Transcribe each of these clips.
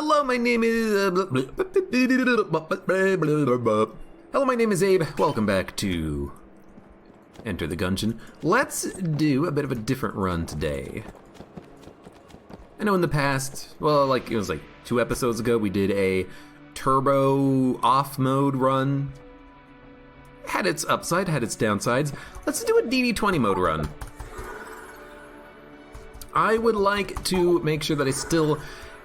Hello, my name is... Hello, my name is Abe. Welcome back to Enter the Gungeon. Let's do a bit of a different run today. I know in the past, well, it was 2 episodes ago, we did a turbo off mode run. Had its upside, had its downsides. Let's do a DD20 mode run. I would like to make sure that I still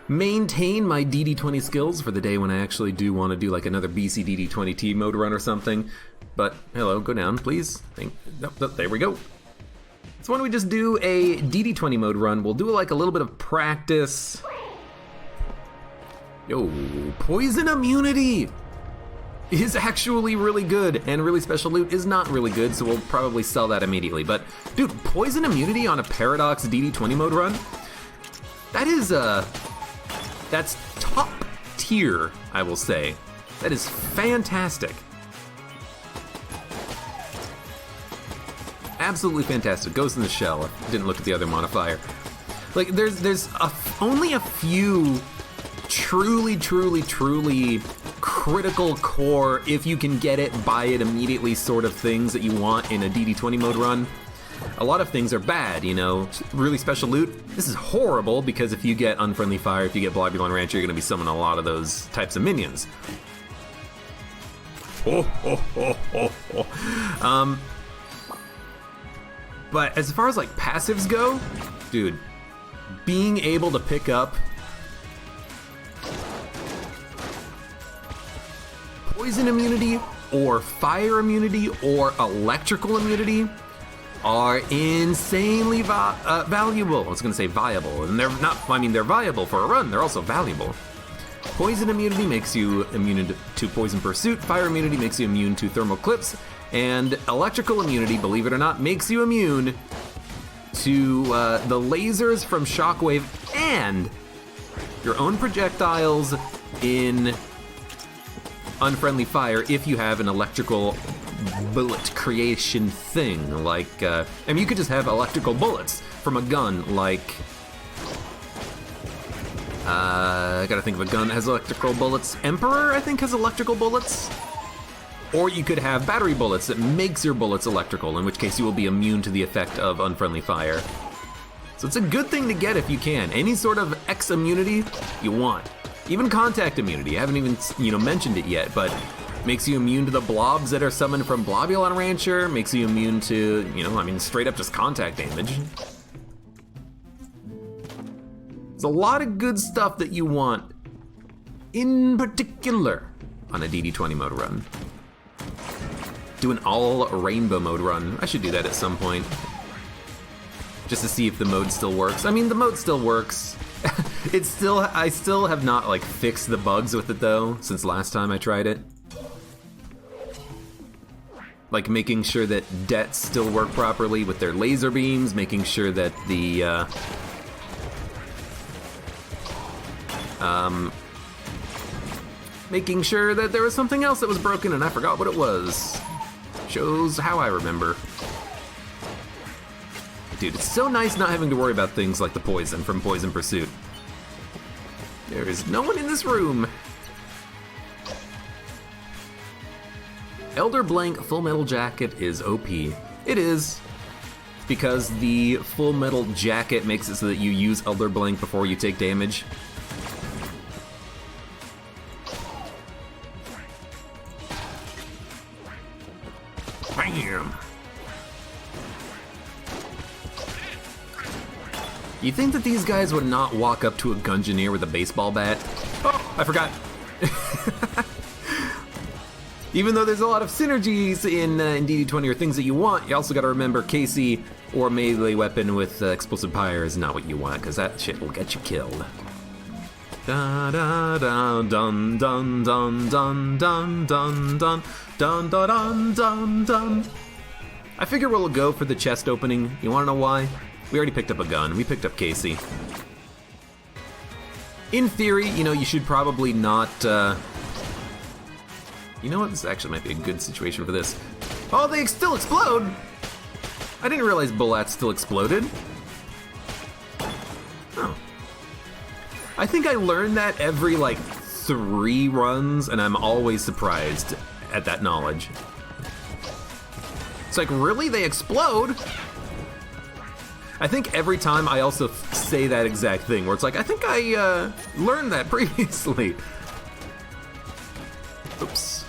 maintain my DD20 skills for the day when I actually do want to do like another BC DD20T mode run or something. But, hello, go down, please. There we go. So why don't we just do a DD20 mode run? We'll do like a little bit of practice. Yo, poison immunity is actually really good, and really special loot is not really good, so we'll probably sell that immediately. But, dude, poison immunity on a Paradox DD20 mode run? That is, that's top tier, I will say. That is fantastic. Absolutely fantastic. Goes in the shell. Didn't look at the other modifier. Like, there's only a few truly critical core, if you can get it, buy it immediately sort of things that you want in a DD20 mode run. A lot of things are bad, you know, really special loot. This is horrible because if you get Unfriendly Fire, if you get Blobulon Rancher, you're gonna be summoning a lot of those types of minions. But as far as like passives go, dude, being able to pick up poison immunity or fire immunity or electrical immunity are insanely valuable. I was gonna say viable, and they're not, I mean, they're viable for a run, they're also valuable. Poison immunity makes you immune to poison pursuit, fire immunity makes you immune to thermal clips, and electrical immunity, believe it or not, makes you immune to the lasers from Shockwave and your own projectiles in Unfriendly Fire if you have an electrical bullet creation thing, like, I mean, you could just have electrical bullets from a gun, like, I gotta think of a gun that has electrical bullets. Emperor, I think, has electrical bullets. Or you could have battery bullets that makes your bullets electrical, in which case you will be immune to the effect of Unfriendly Fire. So it's a good thing to get if you can. Any sort of X immunity you want. Even contact immunity, I haven't even, mentioned it yet, but makes you immune to the blobs that are summoned from Blobulon Rancher, makes you immune to, straight up just contact damage. There's a lot of good stuff that you want, in particular, on a DD20 mode run. Do an all rainbow mode run. I should do that at some point. Just to see if the mode still works. I mean, the mode still works. I still have not fixed the bugs with it though, since last time I tried it. Like making sure that debts still work properly with their laser beams, making sure that the making sure that there was something else that was broken and I forgot what it was. Shows how I remember. Dude, it's so nice not having to worry about things like the poison from Poison Pursuit. There is no one in this room. Elder Blank Full Metal Jacket is OP. It is, because the Full Metal Jacket makes it so that you use Elder Blank before you take damage. Bam! You think that these guys would not walk up to a Gungeoneer with a baseball bat? Oh, I forgot. Even though there's a lot of synergies in DD20 or things that you want, you also gotta remember Casey or melee weapon with explosive fire is not what you want, because that shit will get you killed. Da da da dun dun dun dun dun dun dun dun dun dun dun. I figure we'll go for the chest opening. You wanna know why? We already picked up a gun. We picked up Casey. In theory, you should probably not, you know what? This actually might be a good situation for this. Oh, they still explode! I didn't realize bullets still exploded. Oh. I I think I learned that every, like, 3 runs, and I'm always surprised at that knowledge. It's like, really? They explode? I think every time I also say that exact thing, where it's like, I think I learned that previously. Oops.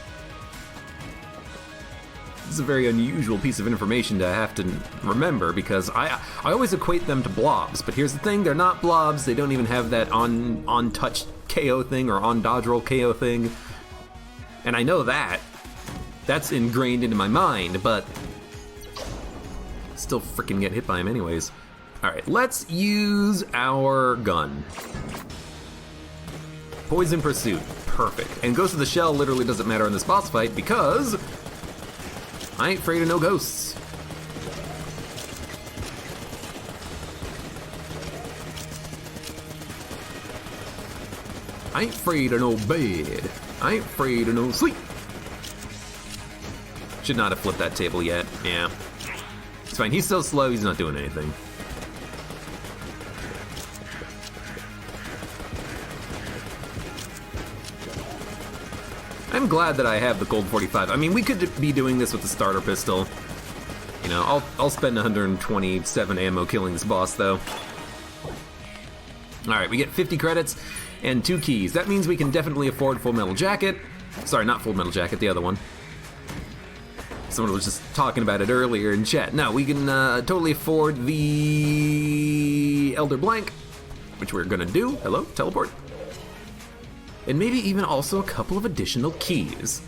This is a very unusual piece of information to have to remember, because I always equate them to blobs, but here's the thing, they're not blobs. They don't even have that on touch KO thing or on dodge roll KO thing. And I know that. That's ingrained into my mind, but still freaking get hit by him anyways. Alright, let's use our gun. Poison Pursuit, perfect. And Ghost of the Shell literally doesn't matter in this boss fight because I ain't afraid of no ghosts. I ain't afraid of no bed. I ain't afraid of no sleep. Should not have flipped that table yet, yeah. It's fine, he's so slow, he's not doing anything. I'm glad that I have the Cold 45. I mean, we could be doing this with the starter pistol. You know, I'll spend 127 ammo killing this boss, though. Alright, we get 50 credits and 2 keys. That means we can definitely afford Full Metal Jacket. Sorry, not Full Metal Jacket, the other one. Someone was just talking about it earlier in chat. No, we can totally afford the Elder Blank, which we're gonna do. Hello, teleport. And maybe even also a couple of additional keys.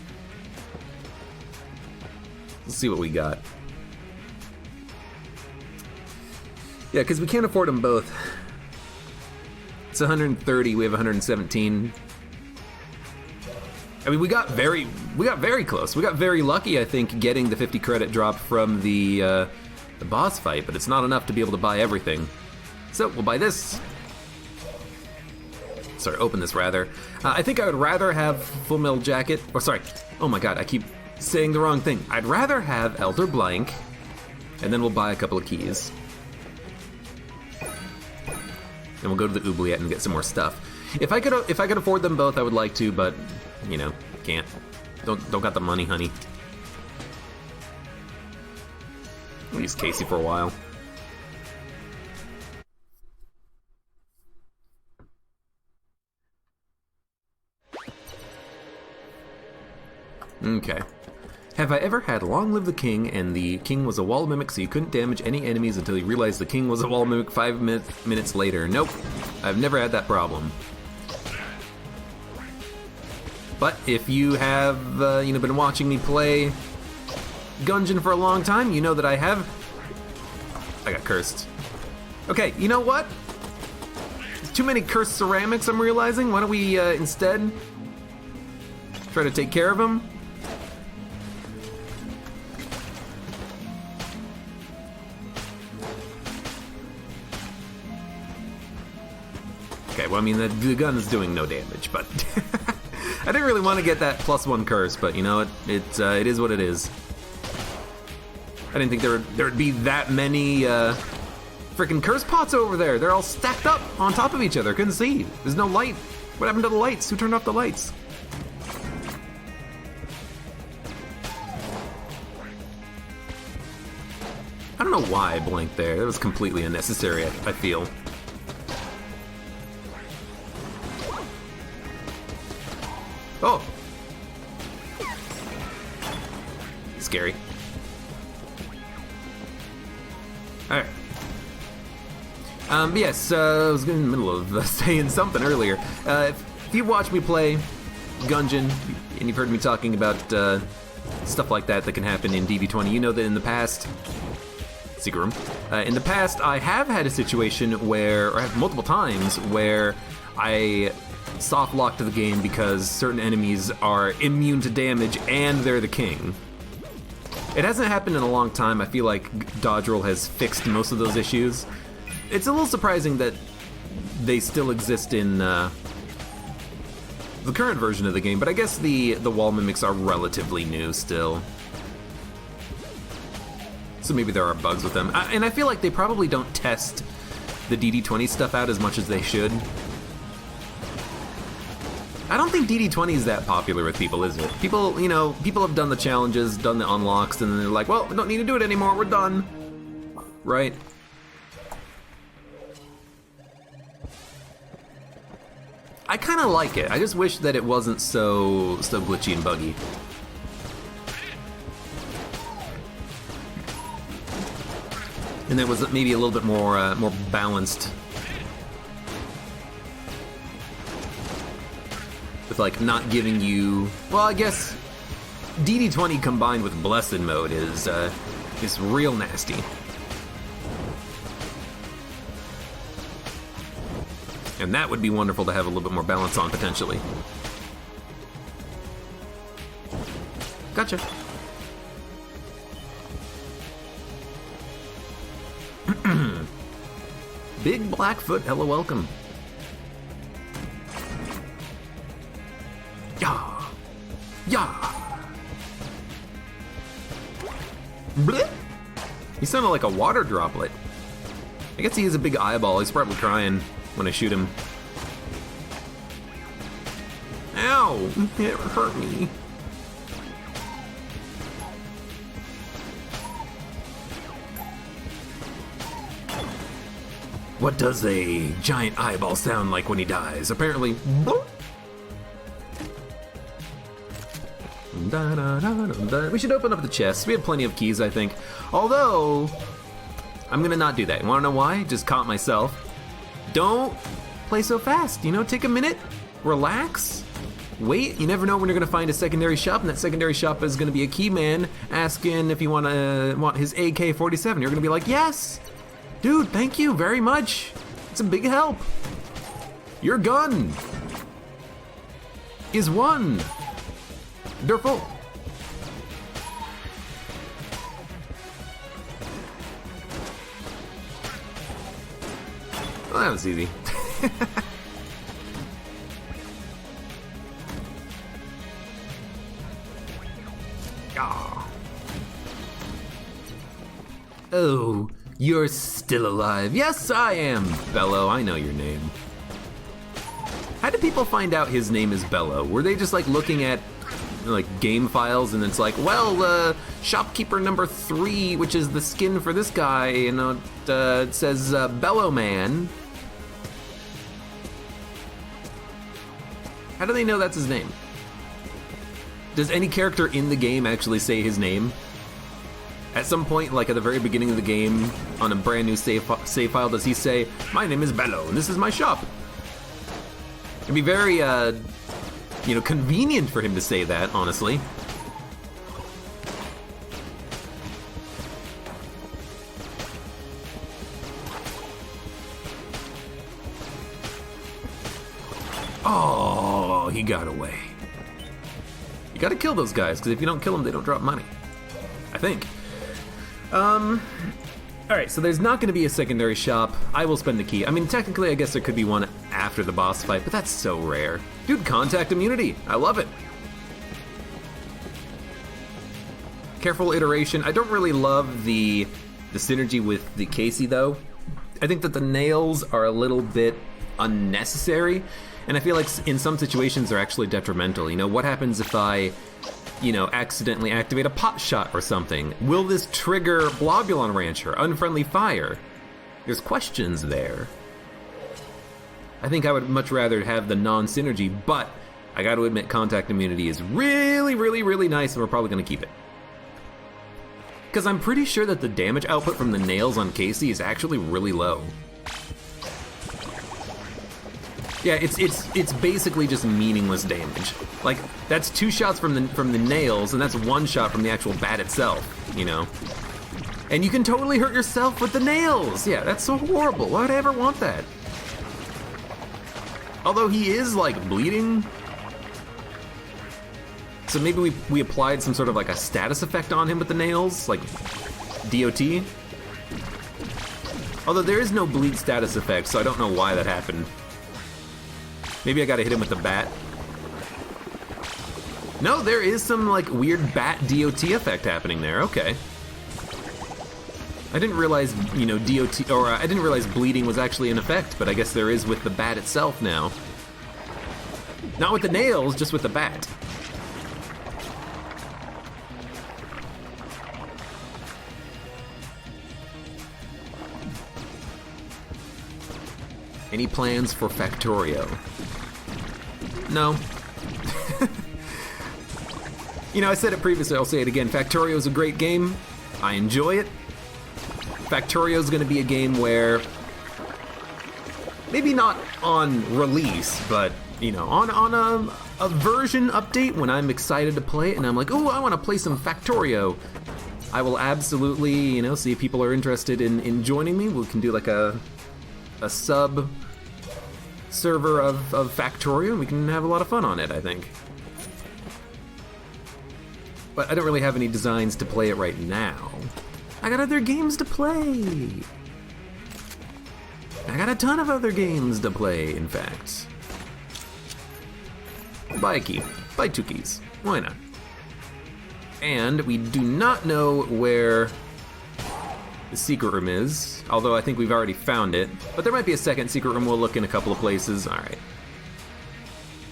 Let's see what we got. Yeah, because we can't afford them both. It's 130, we have 117. I mean, we got very close. We got very lucky, I think, getting the 50 credit drop from the boss fight, but it's not enough to be able to buy everything. So we'll buy this. Sorry, open this rather. I think I would rather have Full Metal Jacket, or sorry, oh my god, I keep saying the wrong thing. I'd rather have Elder Blank, and then we'll buy a couple of keys. And we'll go to the oubliette and get some more stuff. If I could afford them both, I would like to, but you know, can't. Don't got the money, honey. I'll use Casey for a while. Okay. Have I ever had Long Live the King, and the king was a wall mimic, so you couldn't damage any enemies until you realized the king was a wall mimic 5 minutes later? Nope. I've never had that problem. But if you have, you know, been watching me play Gungeon for a long time, you know that I got cursed. Okay, you know what? There's too many cursed ceramics, I'm realizing. Why don't we instead try to take care of them? Okay, well, I mean, the gun is doing no damage, but I didn't really want to get that +1 curse, but you know, it is what it is. I didn't think there would be that many freaking curse pots over there. They're all stacked up on top of each other. Couldn't see. There's no light. What happened to the lights? Who turned off the lights? I don't know why I blinked there. That was completely unnecessary, I feel. Oh! Scary. Alright. Yes, I was in the middle of saying something earlier. If you watch me play Gungeon, and you've heard me talking about stuff like that can happen in DB20, you know that in the past... Secret room. In the past, I have had a situation where, or I have multiple times, where I soft-locked the game because certain enemies are immune to damage and they're the king. It hasn't happened in a long time. I feel like dodge roll has fixed most of those issues. It's a little surprising that they still exist in the current version of the game, but I guess the wall mimics are relatively new still. So maybe there are bugs with them. And I feel like they probably don't test the DD20 stuff out as much as they should. I don't think DD20 is that popular with people, is it? People, you know, people have done the challenges, done the unlocks, and then they're like, well, we don't need to do it anymore, we're done. Right? I kind of like it. I just wish that it wasn't so glitchy and buggy. And it was maybe a little bit more more balanced. With like not giving you, well, I guess DD20 combined with Blessed mode is real nasty. And that would be wonderful to have a little bit more balance on, potentially. Gotcha. Big Blackfoot, hello, welcome. Yeah. Yeah. Bleh. He sounded like a water droplet. I guess he has a big eyeball. He's probably crying when I shoot him. Ow! It hurt me. What does a giant eyeball sound like when he dies? Apparently, boop. We should open up the chest. We have plenty of keys, I think. Although, I'm gonna not do that. You wanna know why? Just caught myself. Don't play so fast, you know, take a minute, relax, wait. You never know when you're gonna find a secondary shop, and that secondary shop is gonna be a key man asking if you want his AK-47. You're gonna be like, yes, dude, thank you very much. It's a big help. Your gun is wonderful. Well, that was easy. Oh, you're still alive. Yes, I am, Bello. I know your name. How did people find out his name is Bello? Were they just like looking at like game files and it's like, well, shopkeeper number 3, which is the skin for this guy, you know, it says Bello Man. How do they know that's his name? Does any character in the game actually say his name? At some point, like at the very beginning of the game, on a brand new save file, does he say, my name is Bello and this is my shop? It'd be very, you know, convenient for him to say that, honestly. Oh, he got away. You gotta kill those guys, because if you don't kill them, they don't drop money. I think. Alright, so there's not gonna be a secondary shop. I will spend the key. I mean, technically, I guess there could be one after the boss fight, but that's so rare. Dude, contact immunity. I love it. Careful iteration. I don't really love the synergy with the Casey, though. I think that the nails are a little bit unnecessary, and I feel like in some situations they're actually detrimental. You know, what happens if I, you know, accidentally activate a pot shot or something? Will this trigger Blobulon Rancher, unfriendly fire? There's questions there. I think I would much rather have the non-synergy, but I gotta admit contact immunity is really, really, really nice, and we're probably gonna keep it. Because I'm pretty sure that the damage output from the nails on Casey is actually really low. Yeah, it's basically just meaningless damage. Like, that's 2 shots from the nails, and that's 1 shot from the actual bat itself, you know? And you can totally hurt yourself with the nails! Yeah, that's so horrible. Why would I ever want that? Although he is, like, bleeding. So maybe we applied some sort of, like, a status effect on him with the nails? Like, DOT? Although there is no bleed status effect, so I don't know why that happened. Maybe I gotta hit him with the bat. No, there is some, like, weird bat DOT effect happening there. Okay. I didn't realize, you know, DOT, or I didn't realize bleeding was actually an effect, but I guess there is with the bat itself now. Not with the nails, just with the bat. Any plans for Factorio? No. You know, I said it previously, I'll say it again. Factorio is a great game. I enjoy it. Factorio is going to be a game where, maybe not on release, but, you know, on a version update when I'm excited to play it and I'm like, oh, I want to play some Factorio. I will absolutely, you know, see if people are interested in joining me. We can do like a sub server of Factorio, and we can have a lot of fun on it, I think. But I don't really have any designs to play it right now. I got other games to play. I got a ton of other games to play, in fact. Buy a key. Buy 2 keys. Why not? And we do not know where the secret room is, although I think we've already found it. But there might be a second secret room. We'll look in a couple of places. All right.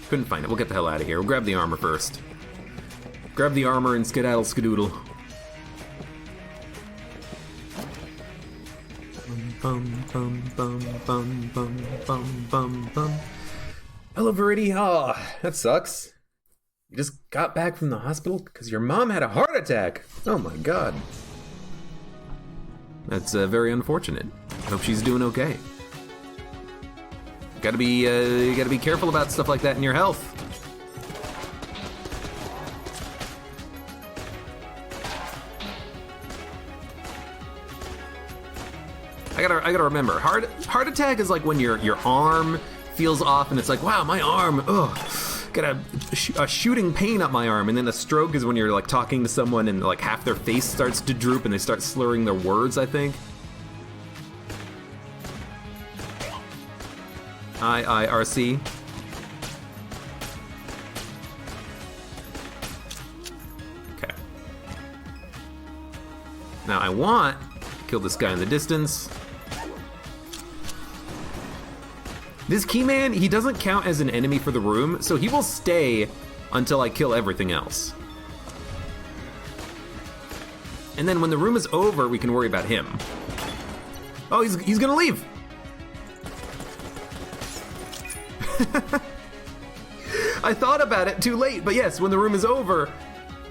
Couldn't find it. We'll get the hell out of here. We'll grab the armor first. Grab the armor and skedaddle skadoodle. Bum, bum, bum, bum, bum, bum, bum, bum. Hello, Verity. Oh, that sucks. You just got back from the hospital because your mom had a heart attack. Oh my god. That's very unfortunate. Hope she's doing okay. You gotta be careful about stuff like that in your health. I gotta remember, heart attack is like when your arm feels off and it's like, wow, my arm, ugh, got a shooting pain up my arm. And then a stroke is when you're like talking to someone and like half their face starts to droop and they start slurring their words, I think. IIRC. Okay. Now I want to kill this guy in the distance. This Keyman, he doesn't count as an enemy for the room, so he will stay until I kill everything else. And then when the room is over, we can worry about him. Oh, he's gonna leave. I thought about it too late, but yes, when the room is over,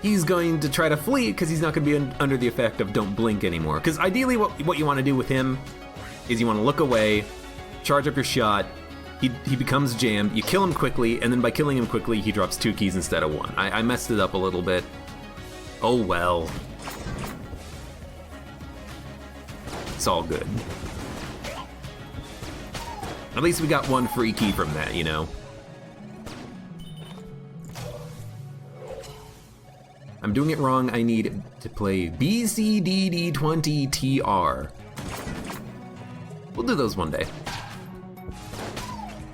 he's going to try to flee because he's not going to be under the effect of don't blink anymore. Because ideally what you want to do with him is you want to look away, charge up your shot, he becomes jammed, you kill him quickly, and then by killing him quickly, he drops 2 keys instead of 1. I messed it up a little bit. Oh well. It's all good. At least we got 1 free key from that, you know? I'm doing it wrong. I need to play BCDD20TR. We'll do those one day.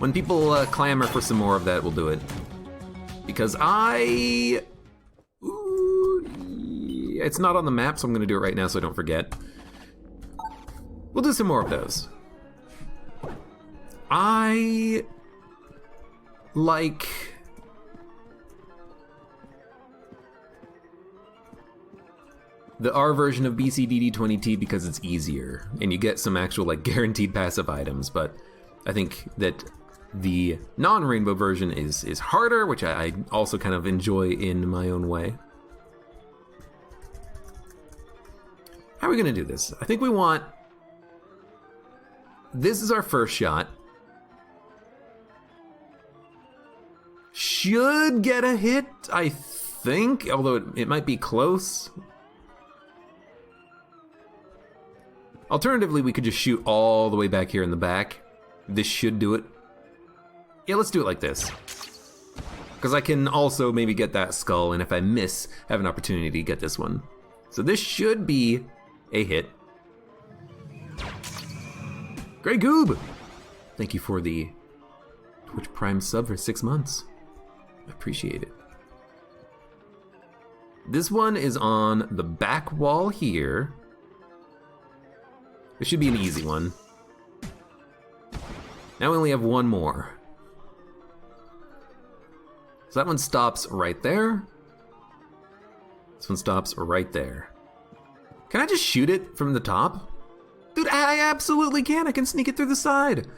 When people clamor for some more of that, we'll do it. Because it's not on the map, so I'm gonna do it right now so I don't forget. We'll do some more of those. I like the R version of BCDD20T because it's easier and you get some actual like guaranteed passive items, but I think that the non-rainbow version is harder, which I also kind of enjoy in my own way. How are we gonna do this? I think we want, this is our first shot. Should get a hit, I think, although it might be close. Alternatively, we could just shoot all the way back here in the back. This should do it. Yeah, let's do it like this. Because I can also maybe get that skull, and if I miss, have an opportunity to get this one. So this should be a hit. Grey Goob! Thank you for the Twitch Prime sub for 6 months. I appreciate it. This one is on the back wall here. This should be an easy one. Now we only have 1 more. So that one stops right there. This one stops right there. Can I just shoot it from the top? Dude, I absolutely can. I can sneak it through the side.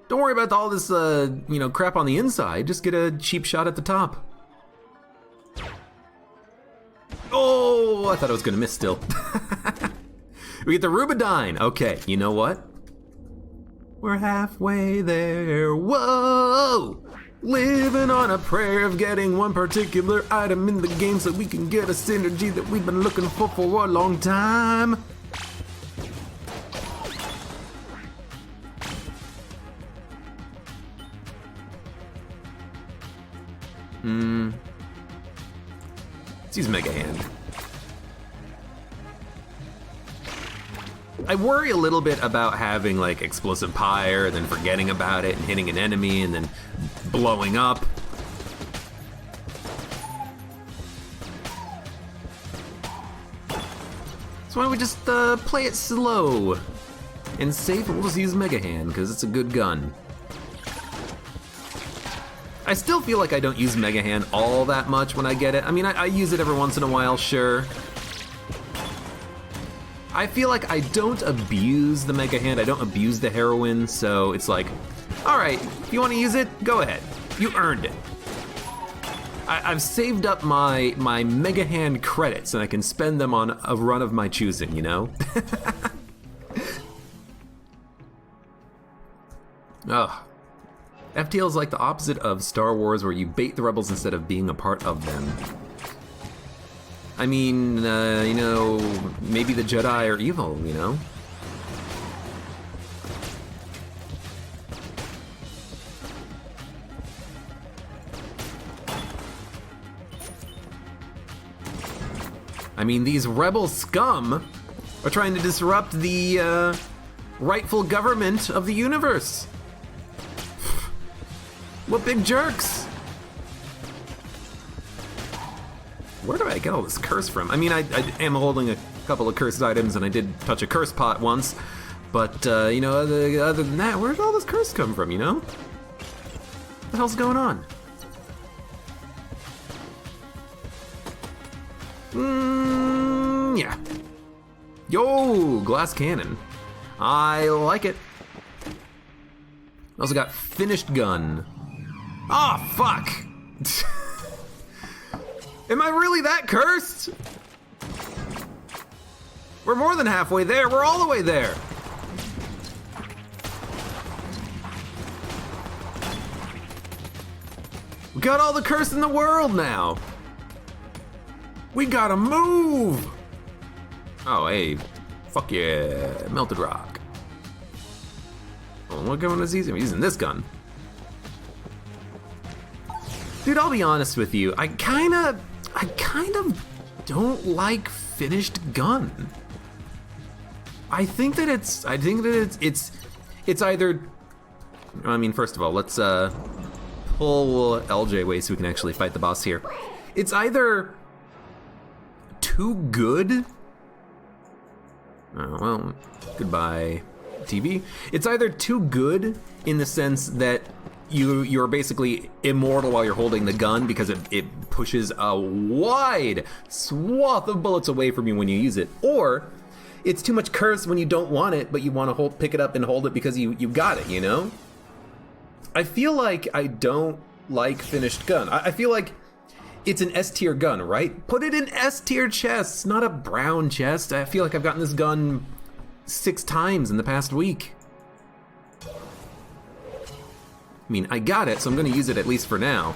Don't worry about all this, crap on the inside. Just get a cheap shot at the top. Oh, I thought I was gonna miss still. We get the Rubidine. Okay, you know what? We're halfway there. Whoa! Living on a prayer of getting one particular item in the game so we can get a synergy that we've been looking for a long time. Let's use Mega Hand. I worry a little bit about having like explosive pyre and then forgetting about it and hitting an enemy and then blowing up. So why don't we just play it slow and safe, and we'll just use Mega Hand because it's a good gun. I still feel like I don't use Mega Hand all that much when I get it. I mean, I use it every once in a while, sure. I feel like I don't abuse the Mega Hand, I don't abuse the heroine, so it's like, all right, if you want to use it, go ahead. You earned it. I've saved up my Mega Hand credits and I can spend them on a run of my choosing, you know? Ugh. FTL is like the opposite of Star Wars, where you bait the rebels instead of being a part of them. I mean, maybe the Jedi are evil, you know? I mean, these rebel scum are trying to disrupt the rightful government of the universe. What big jerks! Where do I get all this curse from? I mean, I am holding a couple of cursed items, and I did touch a curse pot once, but, other than that, where did all this curse come from, you know? What the hell's going on? Yeah. Yo, glass cannon. I like it. Also got finished gun. Oh, fuck! Am I really that cursed? We're more than halfway there. We're all the way there. We got all the curse in the world now. We gotta move. Oh, hey. Fuck yeah. Melted rock. Oh, what gun is he using? I'm using this gun. Dude, I'll be honest with you. I kind of don't like finished gun. I think that it's either. I mean, first of all, let's pull LJ away so we can actually fight the boss here. It's either too good. Oh, well, goodbye, TV. It's either too good in the sense that you're basically immortal while you're holding the gun because it pushes a wide swath of bullets away from you when you use it, or it's too much curse when you don't want it, but you want to pick it up and hold it because you got it, you know? I feel like I don't like finished gun. I feel like it's an S tier gun, right? Put it in S tier chests, not a brown chest. I feel like I've gotten this gun 6 times in the past week. I mean, I got it, so I'm gonna use it at least for now.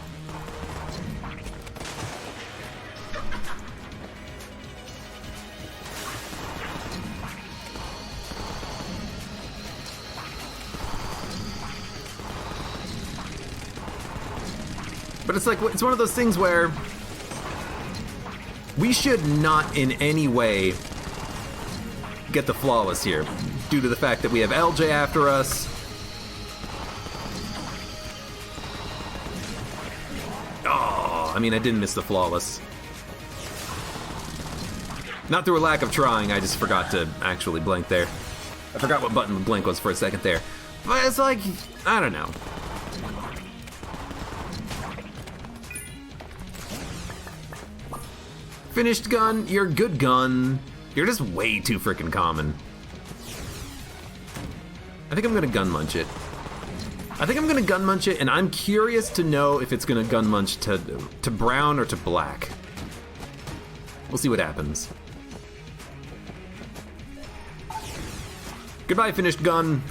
But it's like, it's one of those things where we should not in any way get the flawless here, due to the fact that we have LJ after us. Oh, I mean, I didn't miss the flawless. Not through a lack of trying, I just forgot to actually blink there. I forgot what button blink was for a second there. But it's like, I don't know. Finished gun, you're good gun. You're just way too freaking common. I think I'm gonna gun munch it. And I'm curious to know if it's gonna gun munch to brown or to black. We'll see what happens. Goodbye, finished gun.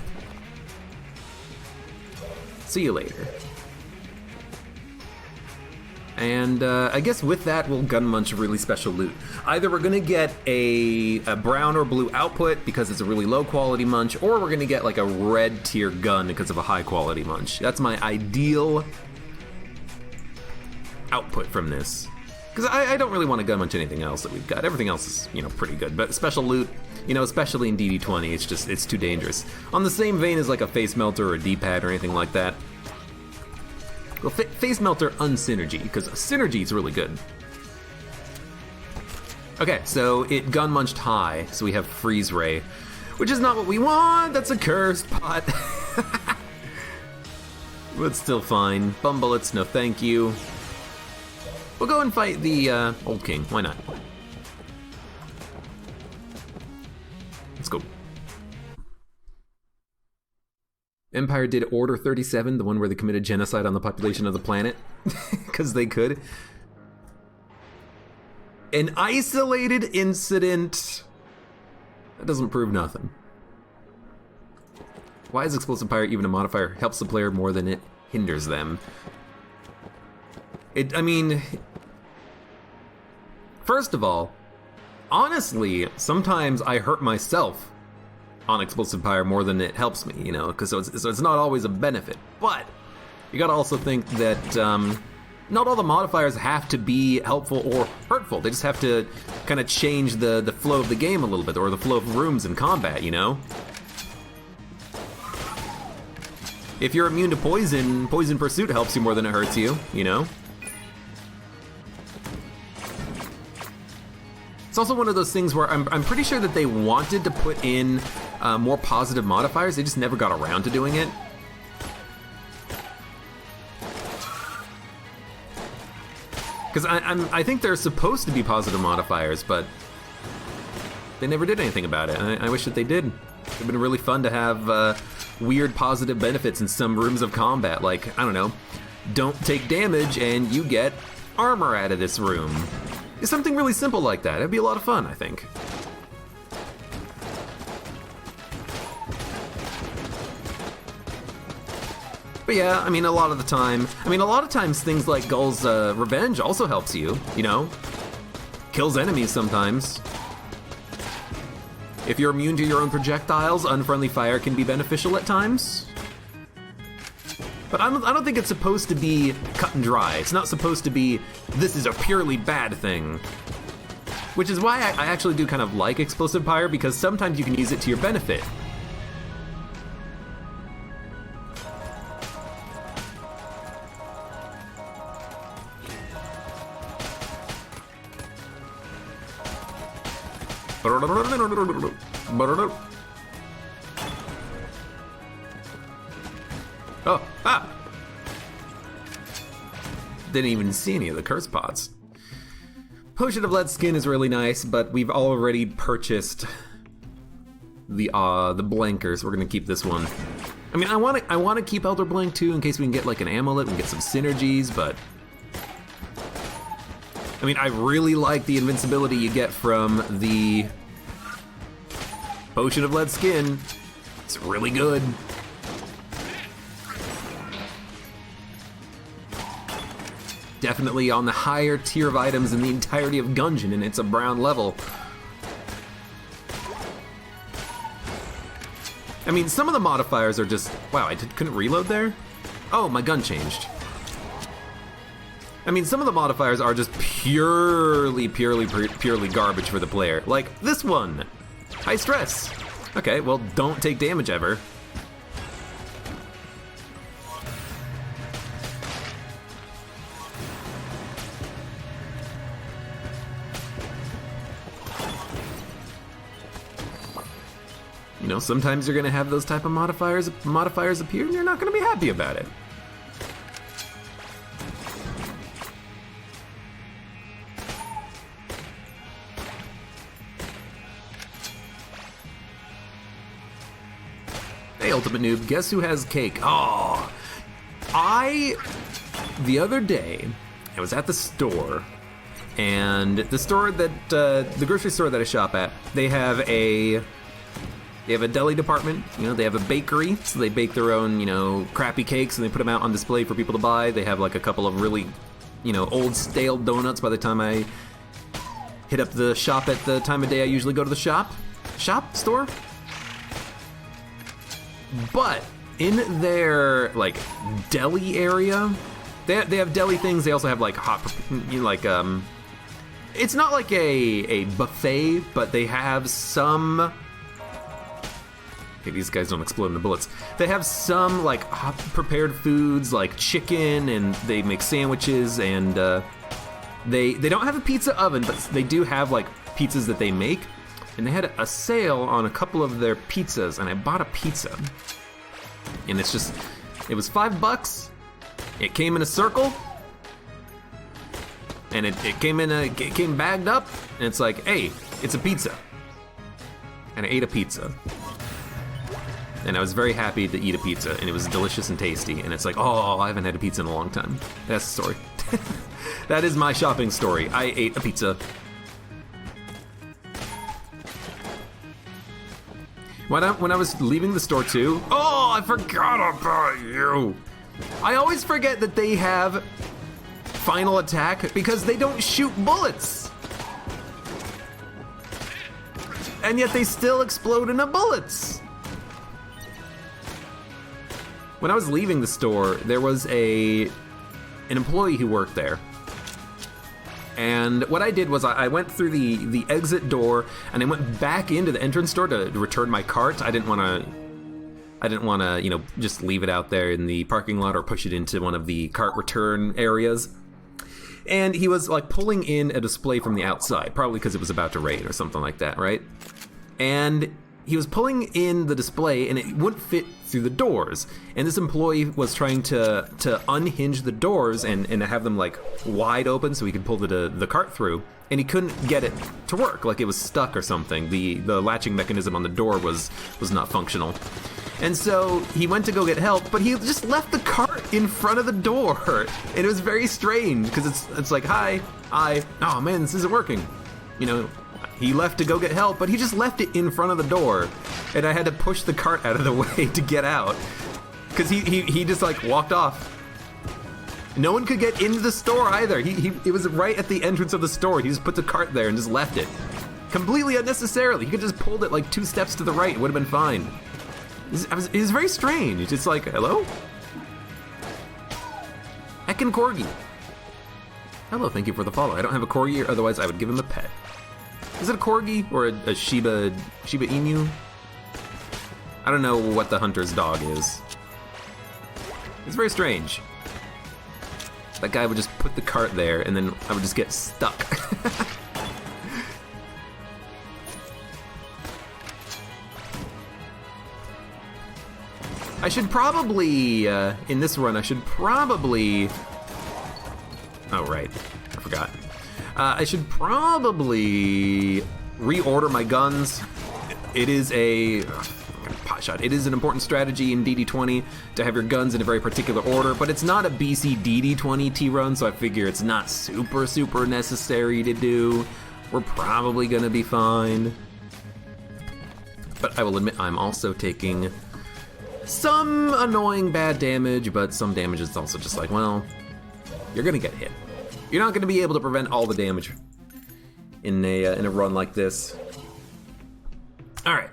See you later. And I guess with that, we'll gun munch really special loot. Either we're gonna get a brown or blue output because it's a really low quality munch, or we're gonna get like a red tier gun because of a high quality munch. That's my ideal output from this. Because I don't really want to gun munch anything else that we've got. Everything else is, you know, pretty good. But special loot, you know, especially in DD20, it's too dangerous. On the same vein as like a face melter or a D-pad or anything like that. Well, face melter unsynergy, because synergy is really good. Okay, so it gun munched high, so we have freeze ray, which is not what we want. That's a cursed pot. But still fine. Bum bullets, no thank you. We'll go and fight the old king. Why not? Let's go. Empire did Order 37, the one where they committed genocide on the population of the planet, because they could. An isolated incident. That doesn't prove nothing. Why is Explosive Pyre even a modifier? Helps the player more than it hinders them. I mean, first of all, honestly, sometimes I hurt myself on Explosive Pyre more than it helps me, you know, because so it's not always a benefit. But you gotta also think that not all the modifiers have to be helpful or hurtful. They just have to kind of change the flow of the game a little bit, or the flow of rooms in combat, you know? If you're immune to poison, Poison Pursuit helps you more than it hurts you, you know? It's also one of those things where I'm pretty sure that they wanted to put in more positive modifiers, they just never got around to doing it. Because I think they're supposed to be positive modifiers, but they never did anything about it, and I wish that they did. It would have been really fun to have weird positive benefits in some rooms of combat, like, I don't know, don't take damage and you get armor out of this room. It's something really simple like that. It'd be a lot of fun, I think. But yeah, I mean, a lot of times things like Gull's Revenge also helps you, you know? Kills enemies sometimes. If you're immune to your own projectiles, Unfriendly Fire can be beneficial at times. But I don't think it's supposed to be cut and dry. It's not supposed to be, this is a purely bad thing. Which is why I actually do kind of like Explosive Pyre, because sometimes you can use it to your benefit. Oh, ah! Didn't even see any of the curse pots. Potion of Lead Skin is really nice, but we've already purchased the blankers. We're gonna keep this one. I mean, I want to keep Elder Blank too, in case we can get like an amulet and get some synergies, but I mean, I really like the invincibility you get from the Potion of Lead Skin. It's really good. Definitely on the higher tier of items in the entirety of Gungeon, and it's a brown level. I mean, some of the modifiers are just... Wow, I couldn't reload there? Oh, my gun changed. I mean, some of the modifiers are just purely garbage for the player. Like this one. High stress. Okay, well, don't take damage ever. You know, sometimes you're gonna have those type of modifiers appear and you're not gonna be happy about it. Hey, Ultimate Noob, guess who has cake? Oh, the other day, I was at the store, and the store that, the grocery store that I shop at, they have a deli department, you know, they have a bakery, so they bake their own, you know, crappy cakes, and they put them out on display for people to buy. They have like a couple of really, you know, old stale donuts by the time I hit up the shop at the time of day I usually go to the store. But in their like deli area, they have deli things. They also have like it's not like a buffet, but they have some. Okay, these guys don't explode into bullets. They have some like hot prepared foods like chicken, and they make sandwiches, and they don't have a pizza oven, but they do have like pizzas that they make. And they had a sale on a couple of their pizzas, and I bought a pizza. And it was $5. It came in a circle, and it came bagged up, and it's like, hey, it's a pizza. And I ate a pizza. And I was very happy to eat a pizza, and it was delicious and tasty. And it's like, oh, I haven't had a pizza in a long time. That's the story. That is my shopping story. I ate a pizza. When I was leaving the store too, oh, I forgot about you. I always forget that they have final attack because they don't shoot bullets. And yet they still explode into bullets. When I was leaving the store, there was an employee who worked there. And what I did was I went through the exit door, and I went back into the entrance door to return my cart. I didn't want to, you know, just leave it out there in the parking lot or push it into one of the cart return areas. And he was like pulling in a display from the outside, probably because it was about to rain or something like that, right? And he was pulling in the display, and it wouldn't fit through the doors. And this employee was trying to unhinge the doors and have them like wide open so he could pull the cart through. And he couldn't get it to work, like it was stuck or something. The latching mechanism on the door was not functional. And so he went to go get help, but he just left the cart in front of the door. And it was very strange because it's like, hi, oh man, this isn't working. You know, he left to go get help, but he just left it in front of the door, and I had to push the cart out of the way to get out, because he just like walked off. No one could get into the store either. It was right at the entrance of the store. He just put the cart there and just left it, completely unnecessarily. He could just pulled it like 2 steps to the right. It would have been fine. It was very strange. It's like, hello? Heckin' Corgi. Hello, thank you for the follow. I don't have a Corgi, or otherwise I would give him a pet. Is it a Corgi or a Shiba Inu? I don't know what the hunter's dog is. It's very strange. That guy would just put the cart there, and then I would just get stuck. I should probably, in this run, oh right, I forgot. I should probably reorder my guns. It is it is an important strategy in DD20 to have your guns in a very particular order, but it's not a BC DD20 T-run, so I figure it's not super necessary to do. We're probably gonna be fine. But I will admit I'm also taking some annoying bad damage, but some damage is also just like, well, you're gonna get hit. You're not going to be able to prevent all the damage in a run like this. All right.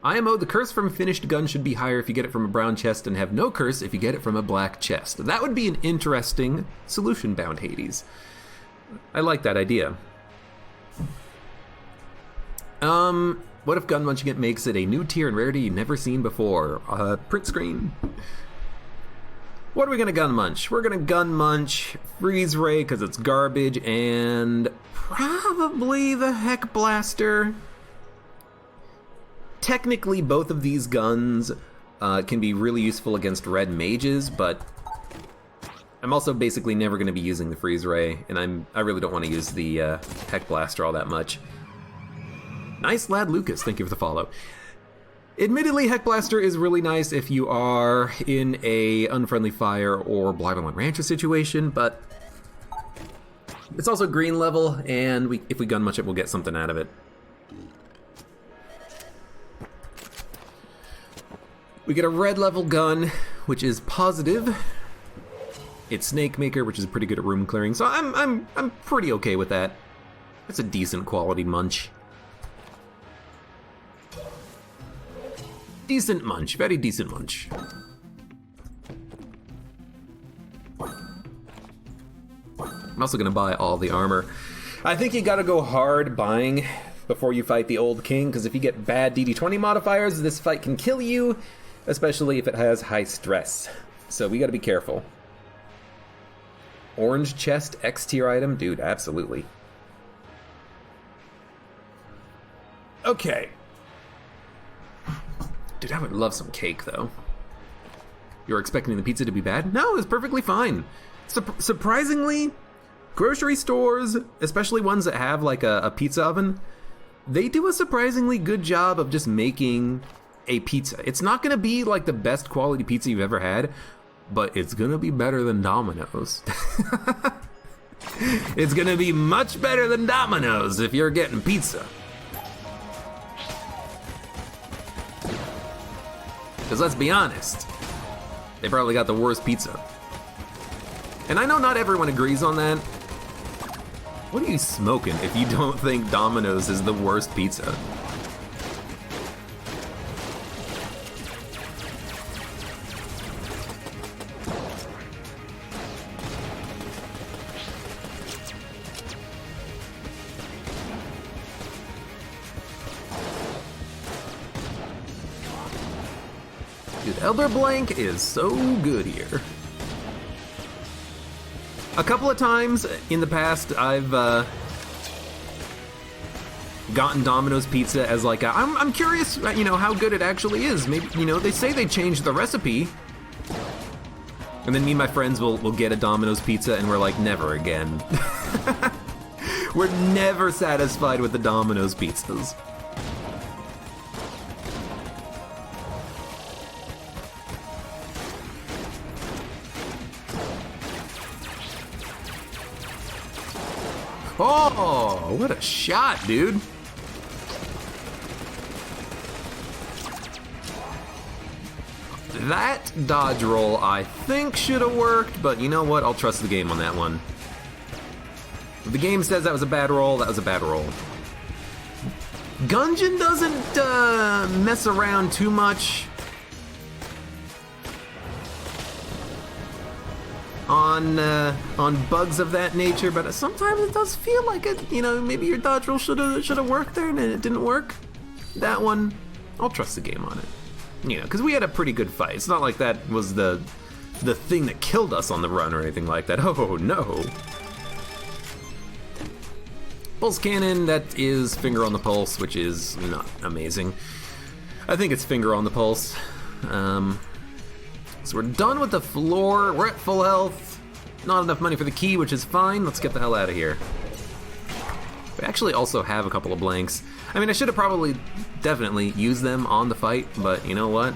IMO, the curse from a finished gun should be higher if you get it from a brown chest, and have no curse if you get it from a black chest. That would be an interesting solution, Bound Hades. I like that idea. What if gun munching it makes it a new tier and rarity you've never seen before? Print screen. What are we gonna gun munch? We're gonna gun munch Freeze Ray because it's garbage, and probably the Heck Blaster. Technically, both of these guns can be really useful against red mages, but I'm also basically never gonna be using the Freeze Ray, and I really don't want to use the Heck Blaster all that much. Nice lad, Lucas. Thank you for the follow. Admittedly, Heck Blaster is really nice if you are in a Unfriendly Fire or Blighterland Rancher situation, but it's also green level, and if we gun much it, we'll get something out of it. We get a red level gun, which is positive. It's Snake Maker, which is pretty good at room clearing, so I'm pretty okay with that. It's a decent quality munch. Decent munch, very decent munch. I'm also gonna buy all the armor. I think you gotta go hard buying before you fight the Old King, because if you get bad DD20 modifiers, this fight can kill you, especially if it has high stress. So we gotta be careful. Orange chest, X tier item? Dude, absolutely. Okay. Dude, I would love some cake, though. You're expecting the pizza to be bad? No, it's perfectly fine. Surprisingly, grocery stores, especially ones that have like a pizza oven, they do a surprisingly good job of just making a pizza. It's not gonna be like the best quality pizza you've ever had, but it's gonna be better than Domino's. It's gonna be much better than Domino's if you're getting pizza. Because let's be honest, they probably got the worst pizza. And I know not everyone agrees on that. What are you smoking if you don't think Domino's is the worst pizza? Dude, Elder Blank is so good here. A couple of times in the past, I've gotten Domino's pizza as like I'm curious, you know, how good it actually is. Maybe, you know, they say they changed the recipe, and then me and my friends will get a Domino's pizza, and we're like, never again. We're never satisfied with the Domino's pizzas. Oh, what a shot, dude. That dodge roll, I think, should have worked, but you know what? I'll trust the game on that one. If the game says that was a bad roll, that was a bad roll. Gungeon doesn't mess around too much on bugs of that nature, but sometimes it does feel like it. You know, maybe your dodge roll should have worked there, and it didn't work. That one, I'll trust the game on it. You know, because we had a pretty good fight. It's not like that was the thing that killed us on the run or anything like that. Oh no. Pulse cannon, that is finger on the pulse, which is not amazing. I think it's finger on the pulse. So we're done with the floor. We're at full health. Not enough money for the key, which is fine. Let's get the hell out of here. We actually also have a couple of blanks. I mean, I should have probably definitely used them on the fight, but you know what?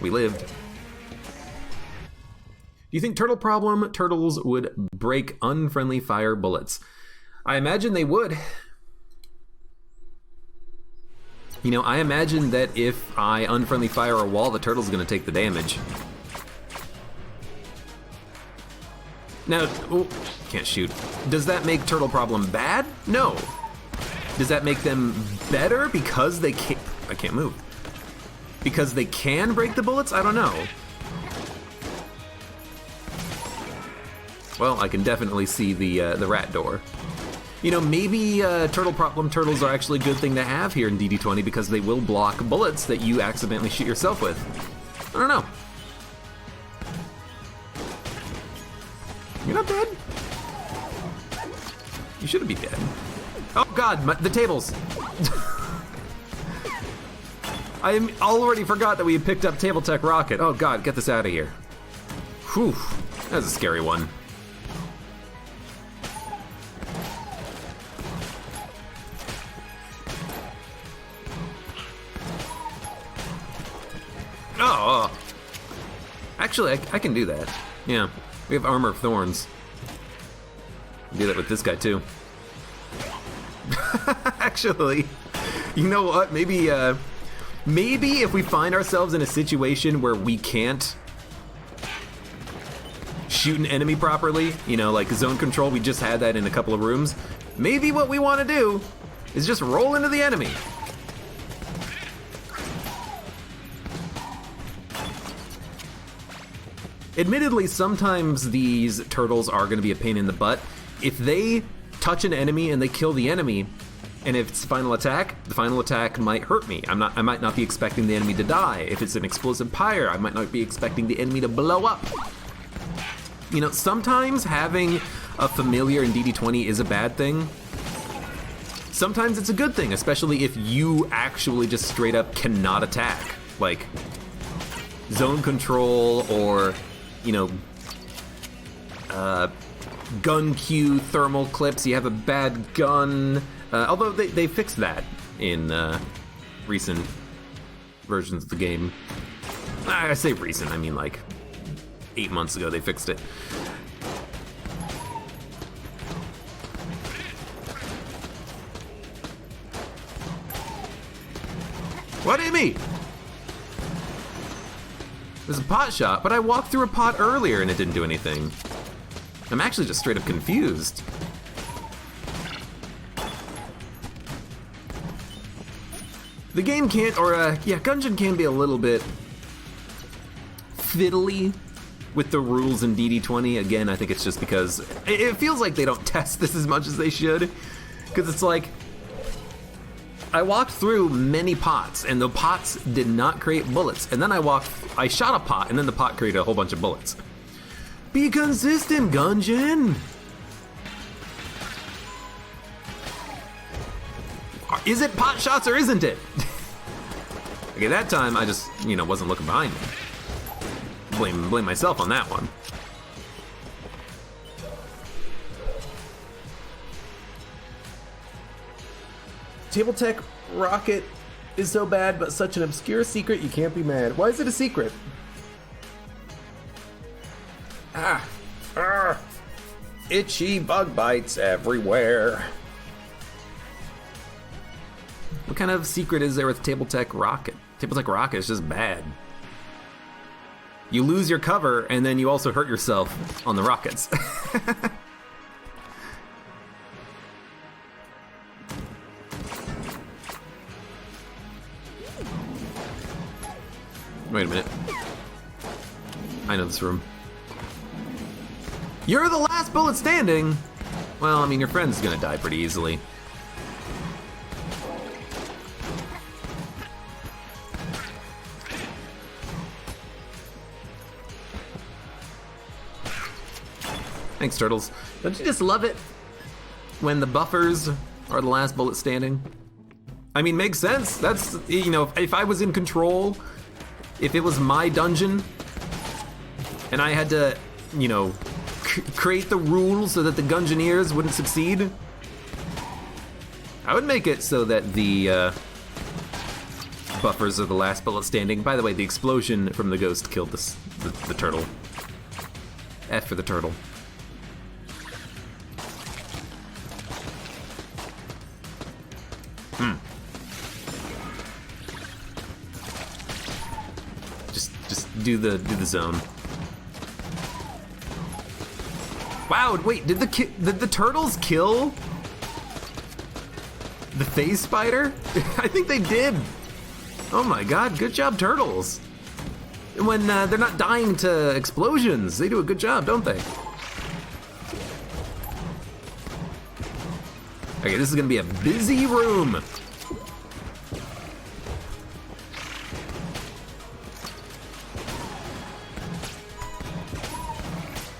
We lived. Do you think turtles would break unfriendly fire bullets? I imagine they would. You know, I imagine that if I unfriendly fire a wall, the turtle's gonna take the damage. Now, oh, can't shoot. Does that make turtle problem bad? No. Does that make them better because they can't? I can't move. Because they can break the bullets? I don't know. Well, I can definitely see the rat door. You know, maybe turtle problem turtles are actually a good thing to have here in DD20 because they will block bullets that you accidentally shoot yourself with. I don't know. You're not dead. You shouldn't be dead. Oh god, the tables. I already forgot that we had picked up Table Tech Rocket. Oh god, get this out of here. Whew, that was a scary one. Oh. Actually, I can do that. Yeah, we have Armor of Thorns. Do that with this guy too. Actually, you know what? Maybe if we find ourselves in a situation where we can't shoot an enemy properly, you know, like zone control, we just had that in a couple of rooms. Maybe what we want to do is just roll into the enemy. Admittedly, sometimes these turtles are going to be a pain in the butt. If they touch an enemy and they kill the enemy, and if it's final attack, the final attack might hurt me. I might not be expecting the enemy to die. If it's an explosive pyre, I might not be expecting the enemy to blow up. You know, sometimes having a familiar in DD20 is a bad thing. Sometimes it's a good thing, especially if you actually just straight up cannot attack. Like zone control or, you know, gun queue, thermal clips, you have a bad gun. Although they fixed that in recent versions of the game. I say recent, I mean like 8 months ago they fixed it. What hit me? There's a pot shot, but I walked through a pot earlier and it didn't do anything. I'm actually just straight up confused. The game can't, or Gungeon can be a little bit fiddly with the rules in DD20. Again, I think it's just because it feels like they don't test this as much as they should. Because it's like, I walked through many pots, and the pots did not create bullets. And then I shot a pot, and then the pot created a whole bunch of bullets. Be consistent, Gungeon! Is it pot shots or isn't it? Okay, that time I just, you know, wasn't looking behind me. Blame myself on that one. Table Tech Rocket is so bad, but such an obscure secret you can't be mad. Why is it a secret? Itchy bug bites everywhere. What kind of secret is there with Table Tech Rocket? Table Tech Rocket is just bad. You lose your cover, and then you also hurt yourself on the rockets. Wait a minute. I know this room. You're the last bullet standing! Well, I mean, your friend's gonna die pretty easily. Thanks, Turtles. Don't you just love it when the buffers are the last bullet standing? I mean, makes sense. That's, you know, if I was in control, if it was my dungeon, and I had to, you know, create the rules so that the Gungeoneers wouldn't succeed, I would make it so that the buffers are the last bullet standing. By the way, the explosion from the ghost killed the turtle. F for the turtle. Just do the zone. Wow, wait, did the turtles kill the phase spider? I think they did. Oh my god, good job, turtles. When they're not dying to explosions, they do a good job, don't they? Okay, this is gonna be a busy room.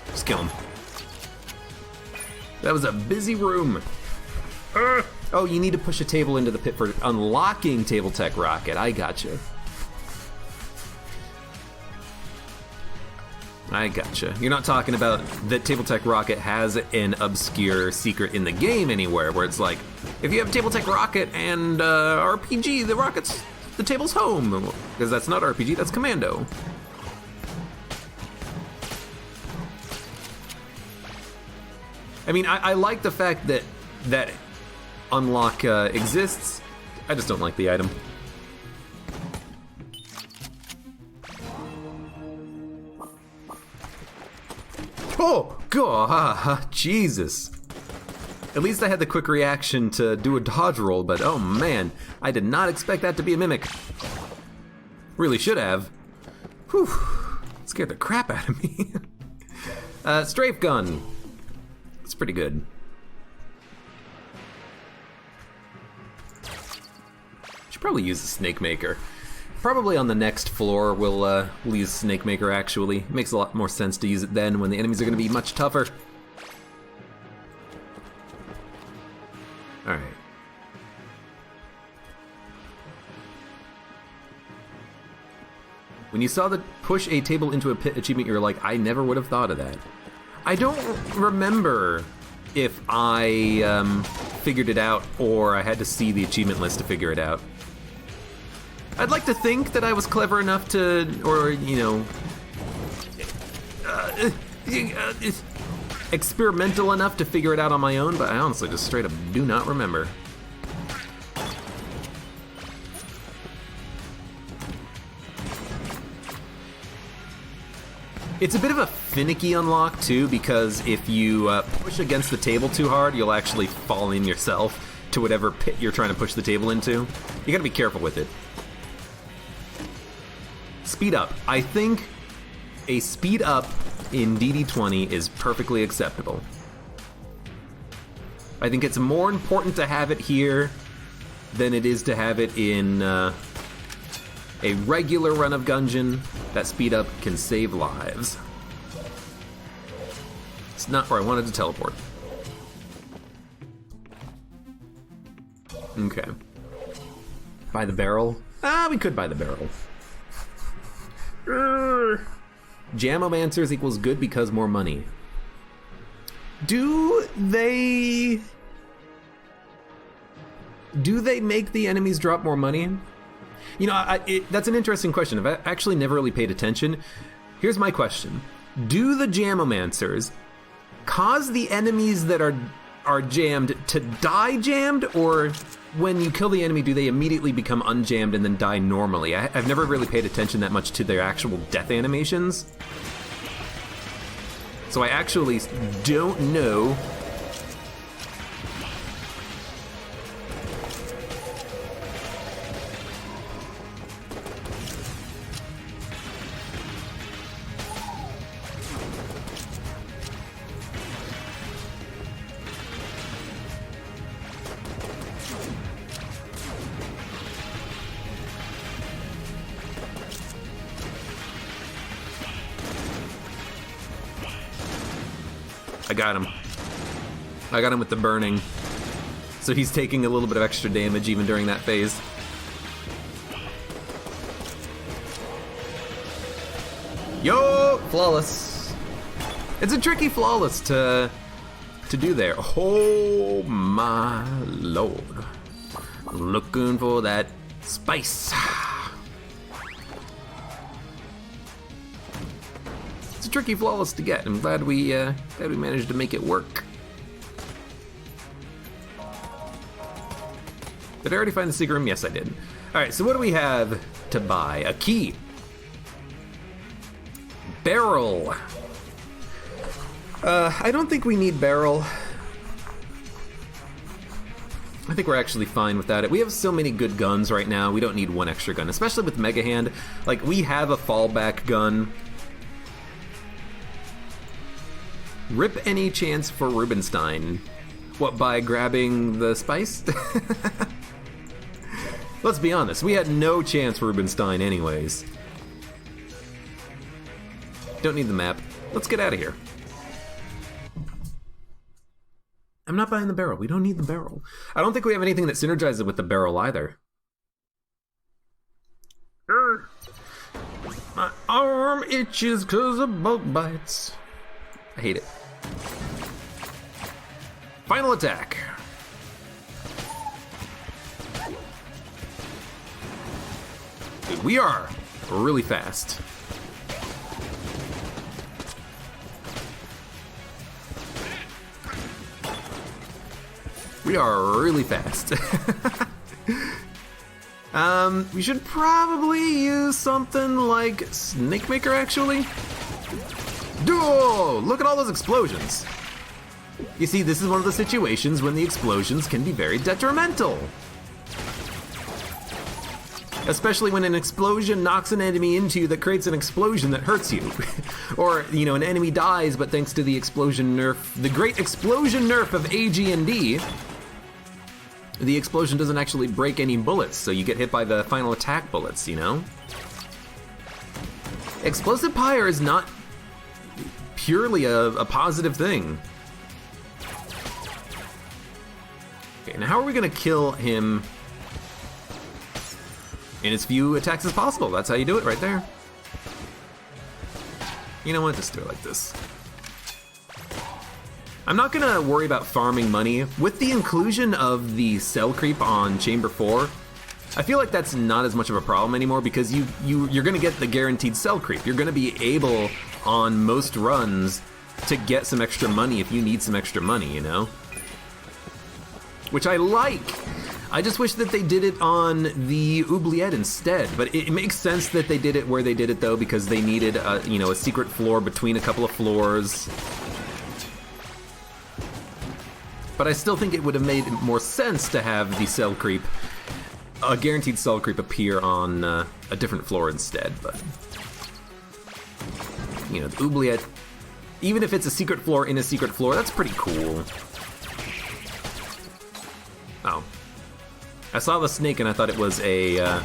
Just kill him. That was a busy room. Oh, you need to push a table into the pit for unlocking Table Tech Rocket. I gotcha. I gotcha. You're not talking about that Table Tech Rocket has an obscure secret in the game anywhere, where it's like, if you have Table Tech Rocket and RPG, the rocket's the table's home, because that's not RPG, that's Commando. I mean, I like the fact that that unlock exists. I just don't like the item. Oh, God, Jesus. At least I had the quick reaction to do a dodge roll, but oh man, I did not expect that to be a mimic. Really should have. Whew, scared the crap out of me. Strafe gun. It's pretty good. Should probably use a snake maker. Probably on the next floor we'll use snake maker actually. It makes a lot more sense to use it then when the enemies are gonna be much tougher. Alright. When you saw the push a table into a pit achievement, you were like, I never would have thought of that. I don't remember if I figured it out or I had to see the achievement list to figure it out. I'd like to think that I was clever enough to, or, you know, experimental enough to figure it out on my own, but I honestly just straight up do not remember. It's a bit of a finicky unlock too, because if you push against the table too hard, you'll actually fall in yourself to whatever pit you're trying to push the table into. You gotta be careful with it. Speed up. I think a speed up in DD20 is perfectly acceptable. I think it's more important to have it here than it is to have it in a regular run of Gungeon. That speed up can save lives. It's not where I wanted to teleport. Okay. Buy the barrel? Ah, we could buy the barrel. Jamomancers equals good because more money. Do they make the enemies drop more money? You know, that's an interesting question. I've actually never really paid attention. Here's my question. Do the Jamomancers cause the enemies that are jammed to die jammed, or when you kill the enemy, do they immediately become unjammed and then die normally? I've never really paid attention that much to their actual death animations. So I actually don't know. I got him. I got him with the burning. So he's taking a little bit of extra damage even during that phase. Yo! Flawless. It's a tricky flawless to do there. Oh my lord. Looking for that spice. It's a tricky flawless to get. I'm glad we managed to make it work. Did I already find the secret room? Yes, I did. All right, so what do we have to buy? A key. Barrel. I don't think we need barrel. I think we're actually fine without it. We have so many good guns right now. We don't need one extra gun, especially with Mega Hand. Like, we have a fallback gun. Rip any chance for Rubenstein. What, by grabbing the spice? Let's be honest, we had no chance for Rubenstein anyways. Don't need the map. Let's get out of here. I'm not buying the barrel. We don't need the barrel. I don't think we have anything that synergizes with the barrel either. My arm itches because of bug bites. I hate it. Final attack. we are really fast. We are really fast. We should probably use something like Snake Maker, actually. Duo! Look at all those explosions. You see, this is one of the situations when the explosions can be very detrimental. Especially when an explosion knocks an enemy into you that creates an explosion that hurts you. Or, you know, an enemy dies, but thanks to the explosion nerf, the great explosion nerf of AG&D, the explosion doesn't actually break any bullets, so you get hit by the final attack bullets, you know? Explosive Pyre is not purely a positive thing. Okay, now how are we gonna kill him in as few attacks as possible? That's how you do it right there. You know what, just do it like this. I'm not gonna worry about farming money. With the inclusion of the cell creep on Chamber 4, I feel like that's not as much of a problem anymore because you're gonna get the guaranteed cell creep. You're gonna be able, on most runs, to get some extra money if you need some extra money, you know? Which I like. I just wish that they did it on the oubliette instead, but it makes sense that they did it where they did it though because they needed you know, a secret floor between a couple of floors. But I still think it would have made more sense to have the cell creep, a guaranteed cell creep, appear on a different floor instead, but you know, the oubliette, even if it's a secret floor in a secret floor, that's pretty cool. Oh. I saw the snake and I thought it was a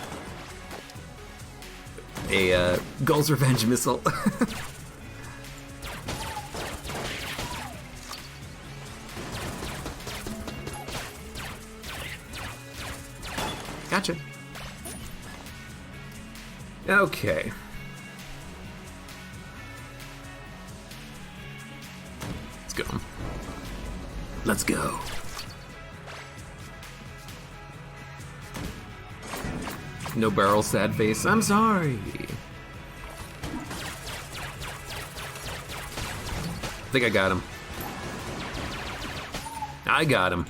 Gull's Revenge missile. Gotcha. Okay. Let's go. Let's go. No barrel, sad face. I'm sorry. I think I got him. I got him.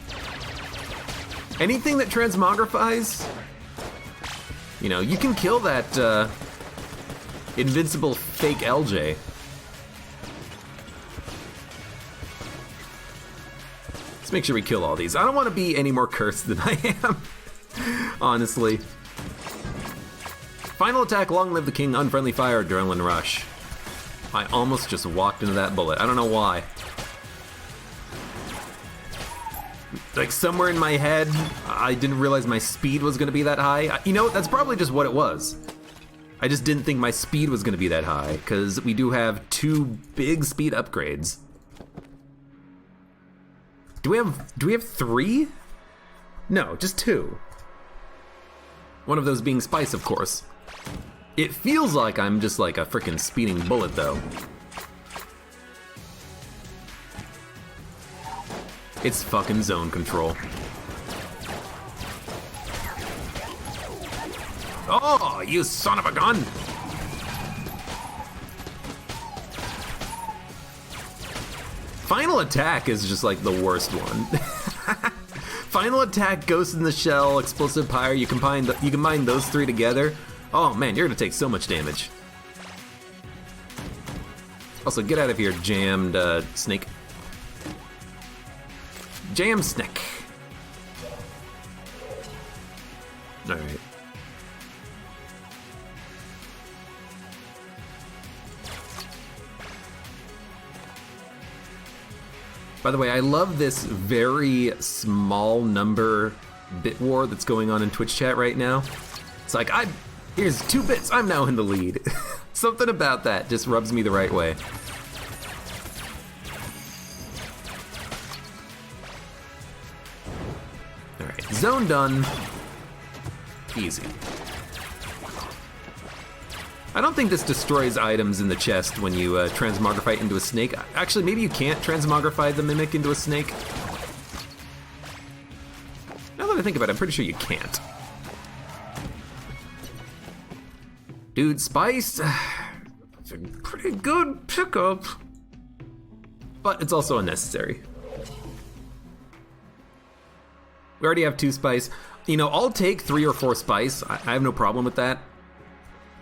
Anything that transmogrifies, you know, you can kill that invincible fake LJ. Let's make sure we kill all these. I don't want to be any more cursed than I am, honestly. Final attack, long live the king, unfriendly fire, adrenaline rush. I almost just walked into that bullet. I don't know why. Like somewhere in my head, I didn't realize my speed was gonna be that high. You know, that's probably just what it was. I just didn't think my speed was gonna be that high, because we do have 2 big speed upgrades. Do we have 3? No, just 2. One of those being Spice, of course. It feels like I'm just like a freaking speeding bullet, though. It's fucking zone control. Oh, you son of a gun! Final attack is just like the worst one. Final attack, Ghost in the Shell, Explosive Pyre, you combine those 3 together. Oh man, you're gonna take so much damage. Also, get out of here, jammed snake. Jam snake. Alright. By the way, I love this very small number bit war that's going on in Twitch chat right now. It's like, here's 2 bits, I'm now in the lead. Something about that just rubs me the right way. Alright, zone done. Easy. I don't think this destroys items in the chest when you transmogrify into a snake. Actually, maybe you can't transmogrify the Mimic into a snake. Now that I think about it, I'm pretty sure you can't. Dude, Spice, it's a pretty good pickup. But it's also unnecessary. We already have 2 Spice. You know, I'll take 3 or 4 Spice. I have no problem with that.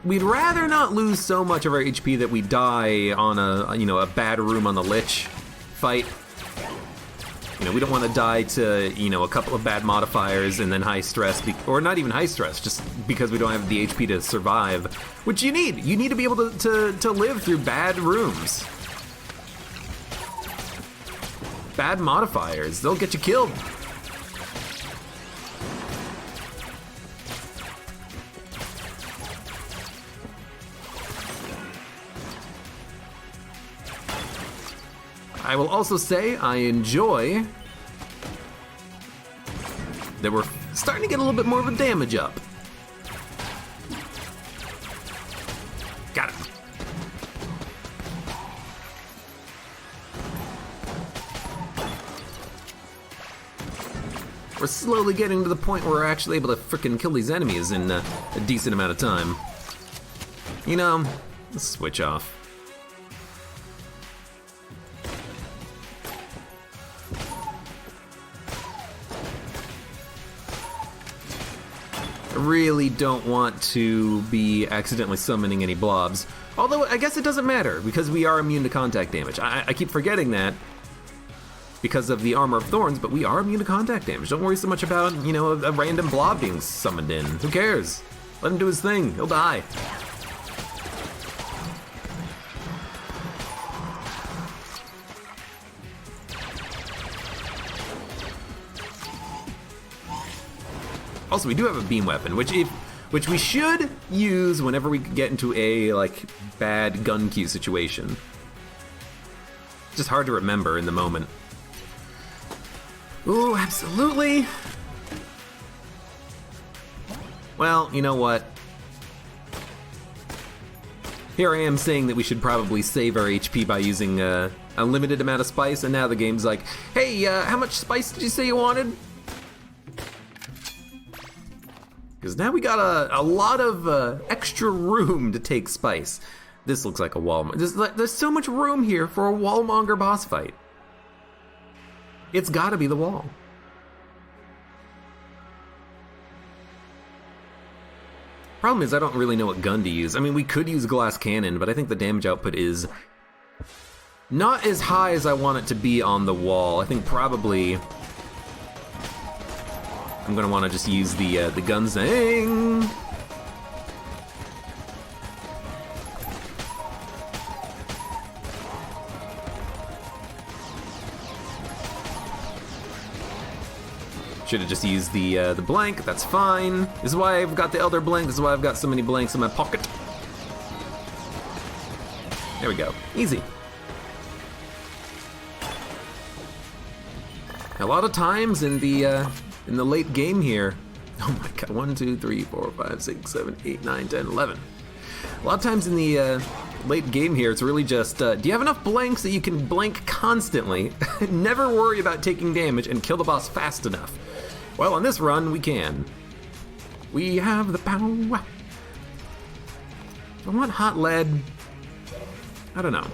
We'd rather not lose so much of our HP that we die on a bad room on the Lich fight. You know, we don't want to die to, a couple of bad modifiers and then high stress, or not even high stress, just because we don't have the HP to survive, which you need. You need to be able to live through bad rooms. Bad modifiers, they'll get you killed. I will also say I enjoy that we're starting to get a little bit more of a damage up. Got it. We're slowly getting to the point where we're actually able to frickin' kill these enemies in a decent amount of time. You know, let's switch off. I really don't want to be accidentally summoning any blobs. Although, I guess it doesn't matter, because we are immune to contact damage. I keep forgetting that because of the Armor of Thorns, but we are immune to contact damage. Don't worry so much about, a random blob being summoned in. Who cares? Let him do his thing. He'll die. Also, we do have a beam weapon, which we should use whenever we get into a bad gun queue situation. Just hard to remember in the moment. Ooh, absolutely. Well, you know what? Here I am saying that we should probably save our HP by using a limited amount of spice, and now the game's like, hey, how much spice did you say you wanted? Because now we got a lot of extra room to take spice. This looks like a wall. There's so much room here for a wallmonger boss fight. It's gotta be the wall. Problem is, I don't really know what gun to use. I mean, we could use glass cannon, but I think the damage output is not as high as I want it to be on the wall. I think probably I'm gonna want to just use the gunzang. Should have just used the blank. That's fine. This is why I've got the Elder Blank. This is why I've got so many blanks in my pocket. There we go. Easy. A lot of times in the late game here, oh my god, 1, 2, 3, 4, 5, 6, 7, 8, 9, 10, 11. A lot of times in the late game here, it's really just, do you have enough blanks that you can blank constantly, never worry about taking damage, and kill the boss fast enough? Well, on this run, we can. We have the power. I want hot lead. I don't know.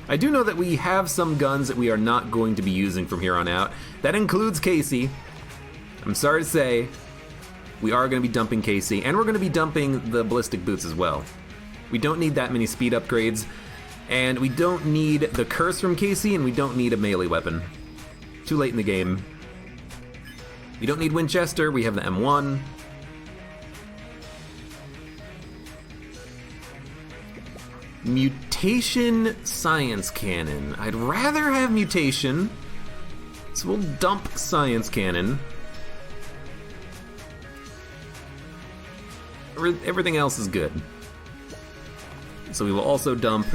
I do know that we have some guns that we are not going to be using from here on out. That includes Casey. I'm sorry to say, we are going to be dumping Casey, and we're going to be dumping the ballistic boots as well. We don't need that many speed upgrades, and we don't need the curse from Casey, and we don't need a melee weapon. Too late in the game. We don't need Winchester, we have the M1. Mutation Science Cannon. I'd rather have Mutation, so we'll dump Science Cannon. Everything else is good. So we will also dump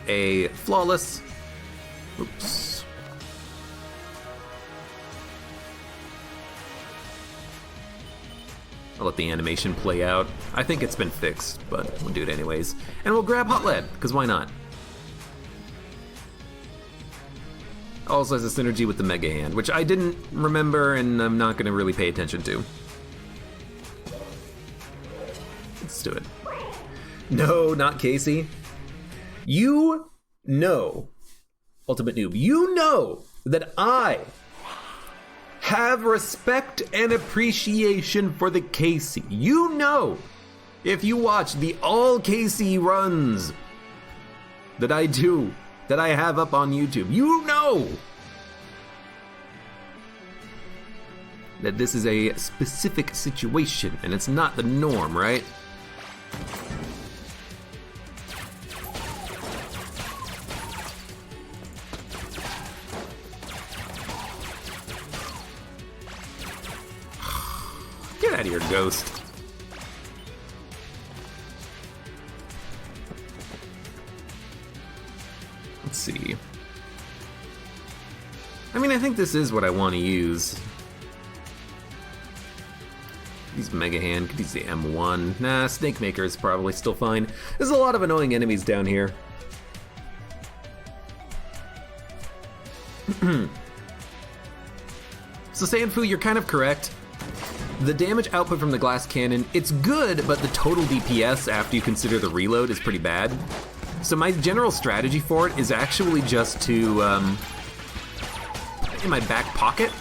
a Flawless. Oops. I'll let the animation play out. I think it's been fixed, but we'll do it anyways. And we'll grab Hot Lead, because why not? Also has a synergy with the Mega Hand, which I didn't remember and I'm not going to really pay attention to. Let's do it. No, not Casey. You know, Ultimate Noob, you know that I have respect and appreciation for the Casey. You know, if you watch the all Casey runs that I do, that I have up on YouTube, you know that this is a specific situation and it's not the norm, right? Get out of here, Ghost. Let's see. I mean, I think this is what I want to use. Use Mega Hand, could use the M1. Nah, Snake Maker is probably still fine. There's a lot of annoying enemies down here. So Sanfu, you're kind of correct. The damage output from the glass cannon, it's good, but the total DPS after you consider the reload is pretty bad. So my general strategy for it is actually just to put it in my back pocket.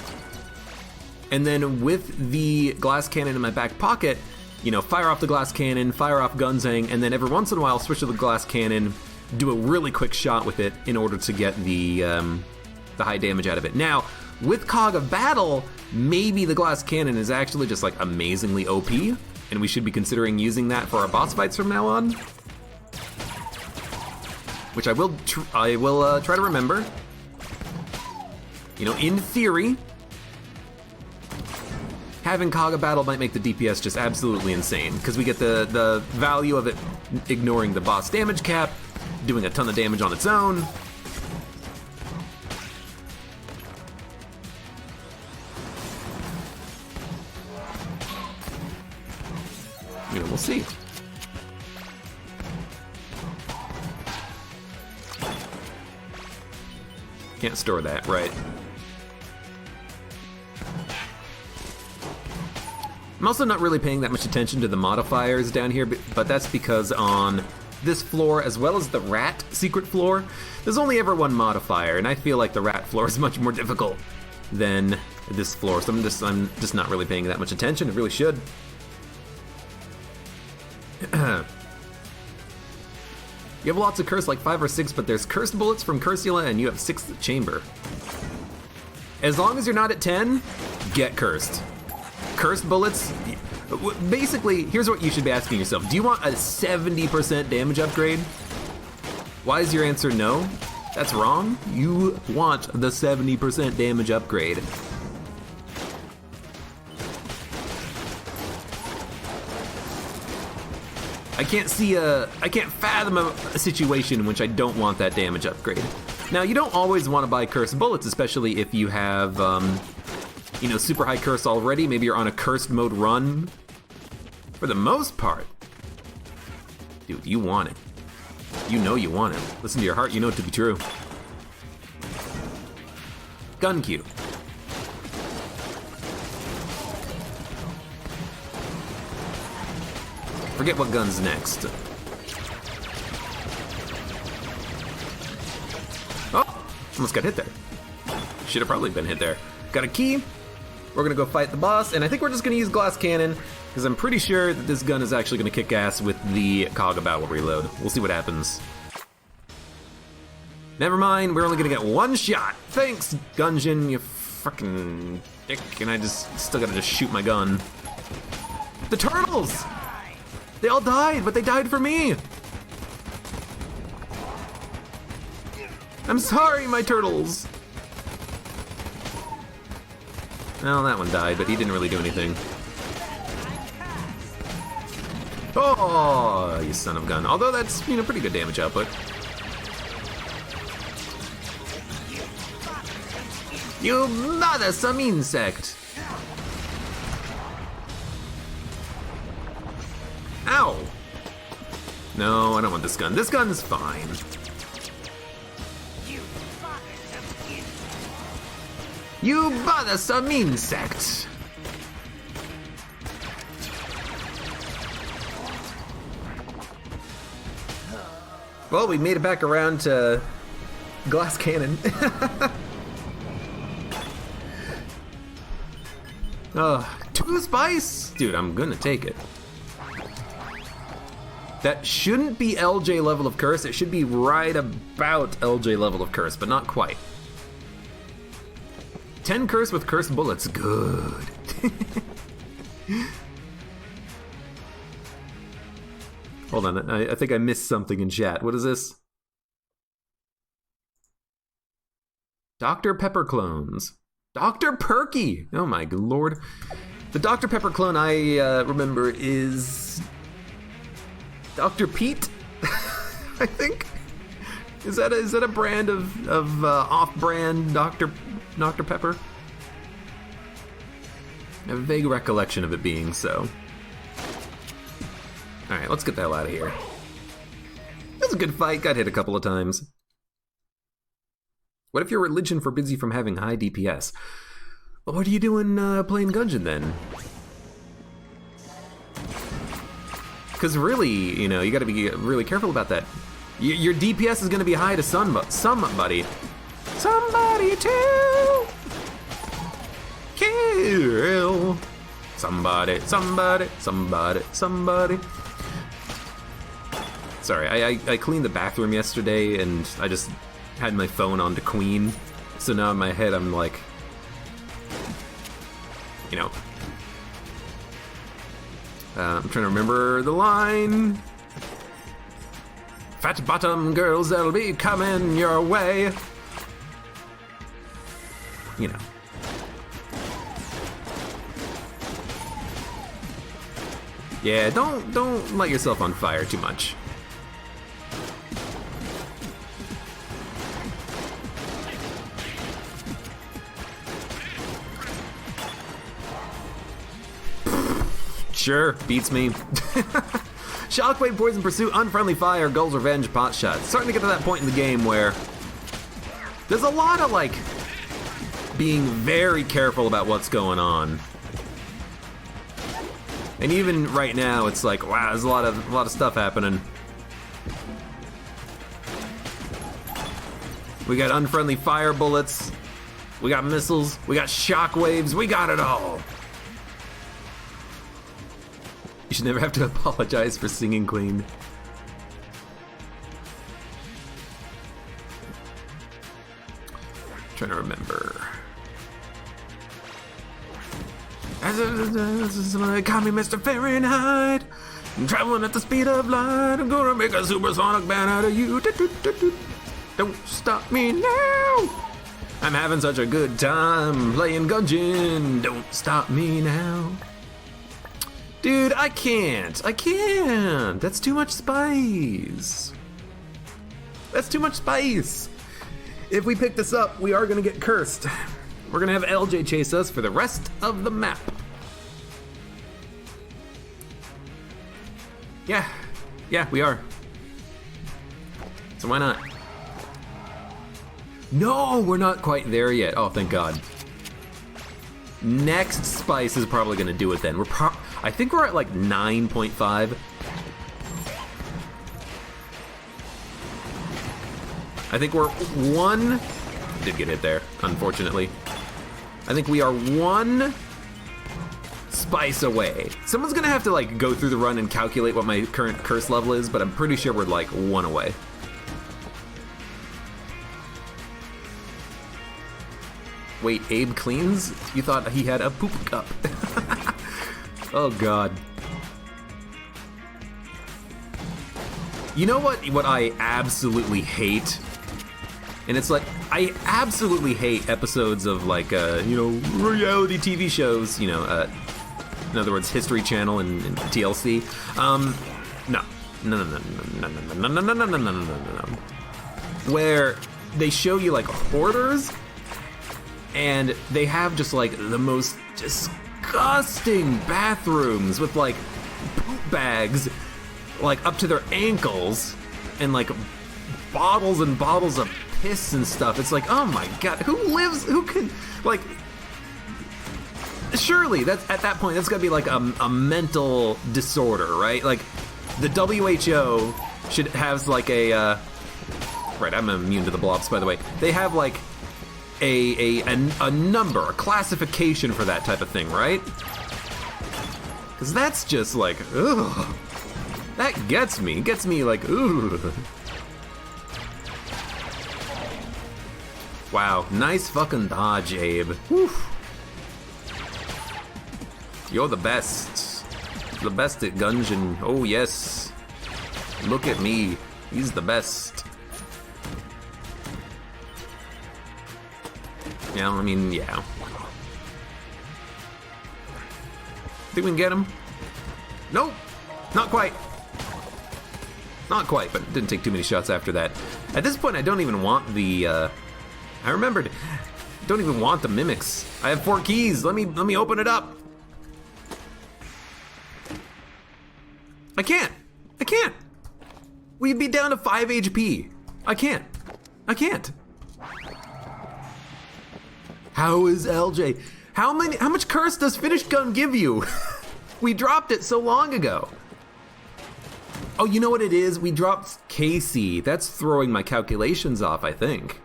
And then with the glass cannon in my back pocket, you know, fire off the glass cannon, fire off Gunzang, and then every once in a while switch to the glass cannon, do a really quick shot with it in order to get the high damage out of it. Now, with Cog of Battle, maybe the glass cannon is actually just like amazingly OP, and we should be considering using that for our boss fights from now on. Which I will try to remember. You know, in theory, having Cog of Battle might make the DPS just absolutely insane, because we get the value of it ignoring the boss damage cap, doing a ton of damage on its own. You know, we'll see. Can't store that, right? I'm also not really paying that much attention to the modifiers down here, but that's because on this floor, as well as the rat secret floor, there's only ever one modifier, and I feel like the rat floor is much more difficult than this floor, so I'm just not really paying that much attention. I really should. You have lots of curse, like 5 or 6, but there's cursed bullets from Cursula, and you have 6th chamber. As long as you're not at 10, get cursed. Cursed bullets, basically, here's what you should be asking yourself. Do you want a 70% damage upgrade? Why is your answer no? That's wrong. You want the 70% damage upgrade. I can't fathom a situation in which I don't want that damage upgrade. Now, you don't always want to buy cursed bullets, especially if you have, you know, super high curse already. Maybe you're on a cursed mode run. For the most part, dude, you want it. You know you want it. Listen to your heart, you know it to be true. Gun Q. Forget what gun's next. Oh, almost got hit there. Should have probably been hit there. Got a key. We're gonna go fight the boss, and I think we're just gonna use glass cannon, because I'm pretty sure that this gun is actually gonna kick ass with the Cog of Battle reload. We'll see what happens. Never mind, we're only gonna get one shot. Thanks, Gungeon, you fucking dick, and I still gotta just shoot my gun. The turtles! They all died, but they died for me! I'm sorry, my turtles! Well, that one died, but he didn't really do anything. Oh, you son of a gun. Although that's, you know, pretty good damage output. You mother some insect! Ow! No, I don't want this gun. This gun is fine. You bothersome insect! Well, we made it back around to glass cannon. Oh, 2 spice! Dude, I'm gonna take it. That shouldn't be LJ level of curse. It should be right about LJ level of curse, but not quite. 10 curse with cursed bullets. Good. Hold on, I think I missed something in chat. What is this? Dr. Pepper clones. Dr. Perky! Oh my lord. The Dr. Pepper clone I remember is Dr. Pete, I think. Is that a brand of off-brand Dr. Pepper? I have a vague recollection of it being so. All right, let's get the hell out of here. That was a good fight. Got hit a couple of times. What if your religion forbids you from having high DPS? Well, what are you doing playing Gungeon then? Because really, you know, you got to be really careful about that. Your DPS is going to be high to somebody. Somebody to kill. Somebody. Sorry, I cleaned the bathroom yesterday and I just had my phone on to Queen. So now in my head I'm like, you know, I'm trying to remember the line. Fat bottom girls that'll be coming your way. You know. Yeah, don't light yourself on fire too much. Sure, beats me. Shockwave, Poison Pursuit, Unfriendly Fire, Gull's Revenge, Pot Shot. Starting to get to that point in the game where there's a lot of like being very careful about what's going on. And even right now, it's like, wow, there's a lot of stuff happening. We got unfriendly fire bullets, we got missiles, we got shockwaves, we got it all. You should never have to apologize for singing Queen. Trying to remember. Call me Mr. Fahrenheit. I'm traveling at the speed of light. I'm gonna make a supersonic man out of you. Don't stop me now. I'm having such a good time playing Gungeon. Don't stop me now. Dude, I can't. That's too much spice. That's too much spice. If we pick this up, we are gonna get cursed. We're gonna have LJ chase us for the rest of the map. Yeah, we are. So why not? No, we're not quite there yet. Oh, thank God. Next spice is probably gonna do it then. I think we're at like 9.5. I think we're one. Did get hit there, unfortunately. I think we are one spice away. Someone's gonna have to like go through the run and calculate what my current curse level is, but I'm pretty sure we're like one away. Wait, Abe cleans? You thought he had a poop cup. Oh God. You know what I absolutely hate? And it's like, I absolutely hate episodes of like, reality TV shows, in other words, History Channel and TLC. No. Where they show you like hoarders and they have just like the most disgusting bathrooms with like poop bags like up to their ankles and like bottles and bottles of piss and stuff. It's like, oh my God, who can, like, surely that's at that point that's gotta be like a mental disorder, right? Like the WHO should have like a, right, I'm immune to the blobs, by the way. They have like a number, a classification for that type of thing, right? Because that's just like, ugh. That gets me like, ooh. Wow, nice fucking dodge, Abe. Whew. You're the best. The best at Gungeon. Oh, yes. Look at me. He's the best. Yeah, I mean, yeah. Think we can get him? Nope. Not quite. Not quite, but it didn't take too many shots after that. At this point, I don't even want the, I remembered. Don't even want the mimics. I have 4 keys. Let me open it up. I can't. We'd be down to 5 HP. I can't. How is LJ? How much curse does Finish Gun give you? We dropped it so long ago. Oh, you know what it is? We dropped Casey. That's throwing my calculations off, I think.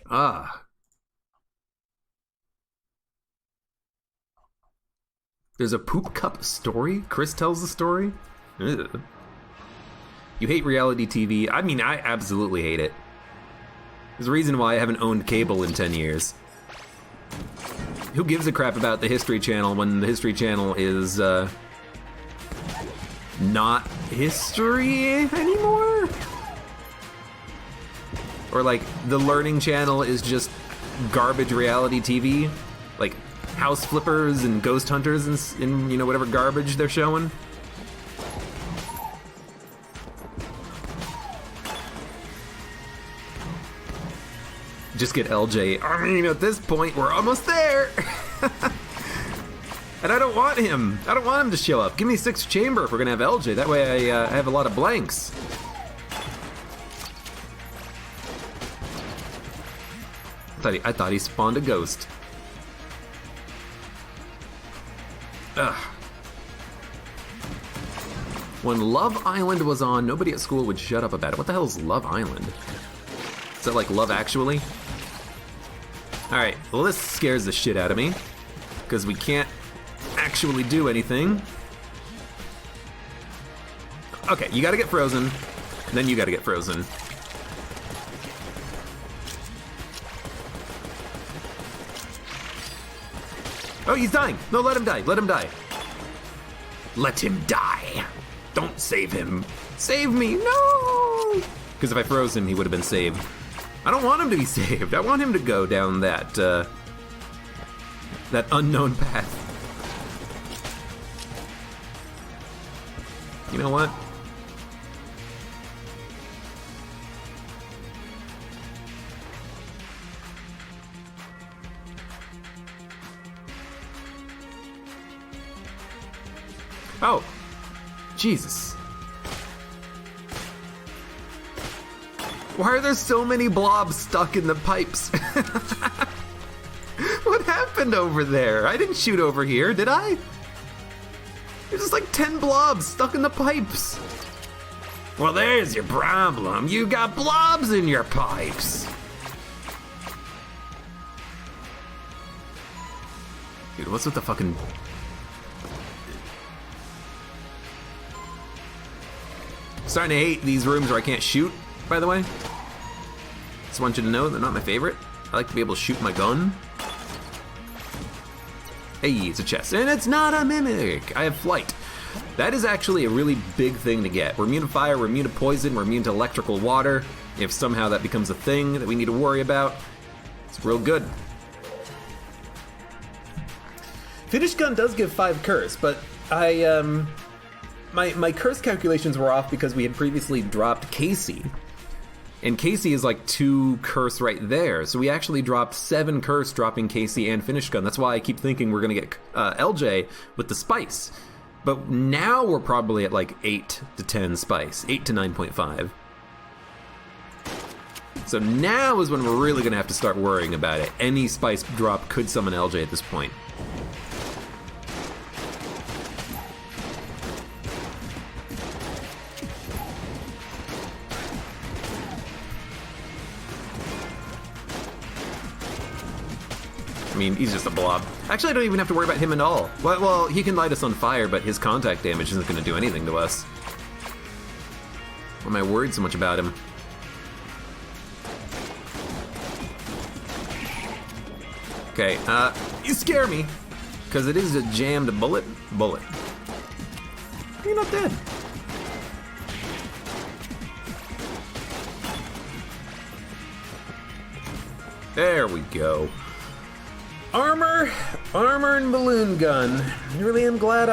Ah. There's a poop cup story? Chris tells the story? Ugh. You hate reality TV? I mean, I absolutely hate it. There's a reason why I haven't owned cable in 10 years. Who gives a crap about the History Channel when the History Channel is, not history anymore? Or like, the Learning Channel is just garbage reality TV? Like, House Flippers and Ghost Hunters and you know, whatever garbage they're showing? Just get LJ. I mean, at this point, we're almost there. And I don't want him. I don't want him to show up. Give me 6th chamber if we're gonna have LJ. That way I have a lot of blanks. I thought he spawned a ghost. Ugh. When Love Island was on, nobody at school would shut up about it. What the hell is Love Island? Is that like Love Actually? Alright, well this scares the shit out of me. Because we can't actually do anything. Okay, you gotta get frozen. And then you gotta get frozen. Oh, he's dying! No, let him die, let him die. Let him die. Don't save him. Save me, no! Because if I froze him, he would have been saved. I don't want him to be saved. I want him to go down that, that unknown path. You know what? Oh, Jesus. Why are there so many blobs stuck in the pipes? What happened over there? I didn't shoot over here, did I? There's just like 10 blobs stuck in the pipes. Well, there's your problem. You got blobs in your pipes. Dude, what's with the fucking... Starting to hate these rooms where I can't shoot, by the way. Just want you to know they're not my favorite. I like to be able to shoot my gun. Hey, it's a chest. And it's not a mimic. I have flight. That is actually a really big thing to get. We're immune to fire, we're immune to poison, we're immune to electrical water. If somehow that becomes a thing that we need to worry about, it's real good. Finish Gun does give 5 curse, but my curse calculations were off because we had previously dropped Casey. And Casey is like 2 curse right there. So we actually dropped 7 curse dropping Casey and Finish Gun. That's why I keep thinking we're gonna get LJ with the spice. But now we're probably at like 8 to 10 spice, 8 to 9.5. So now is when we're really gonna have to start worrying about it. Any spice drop could summon LJ at this point. I mean, he's just a blob. Actually, I don't even have to worry about him at all. Well, he can light us on fire, but his contact damage isn't going to do anything to us. Why am I worried so much about him? Okay, you scare me. Because it is a jammed bullet. You're not dead. There we go. Armor and balloon gun. I really am glad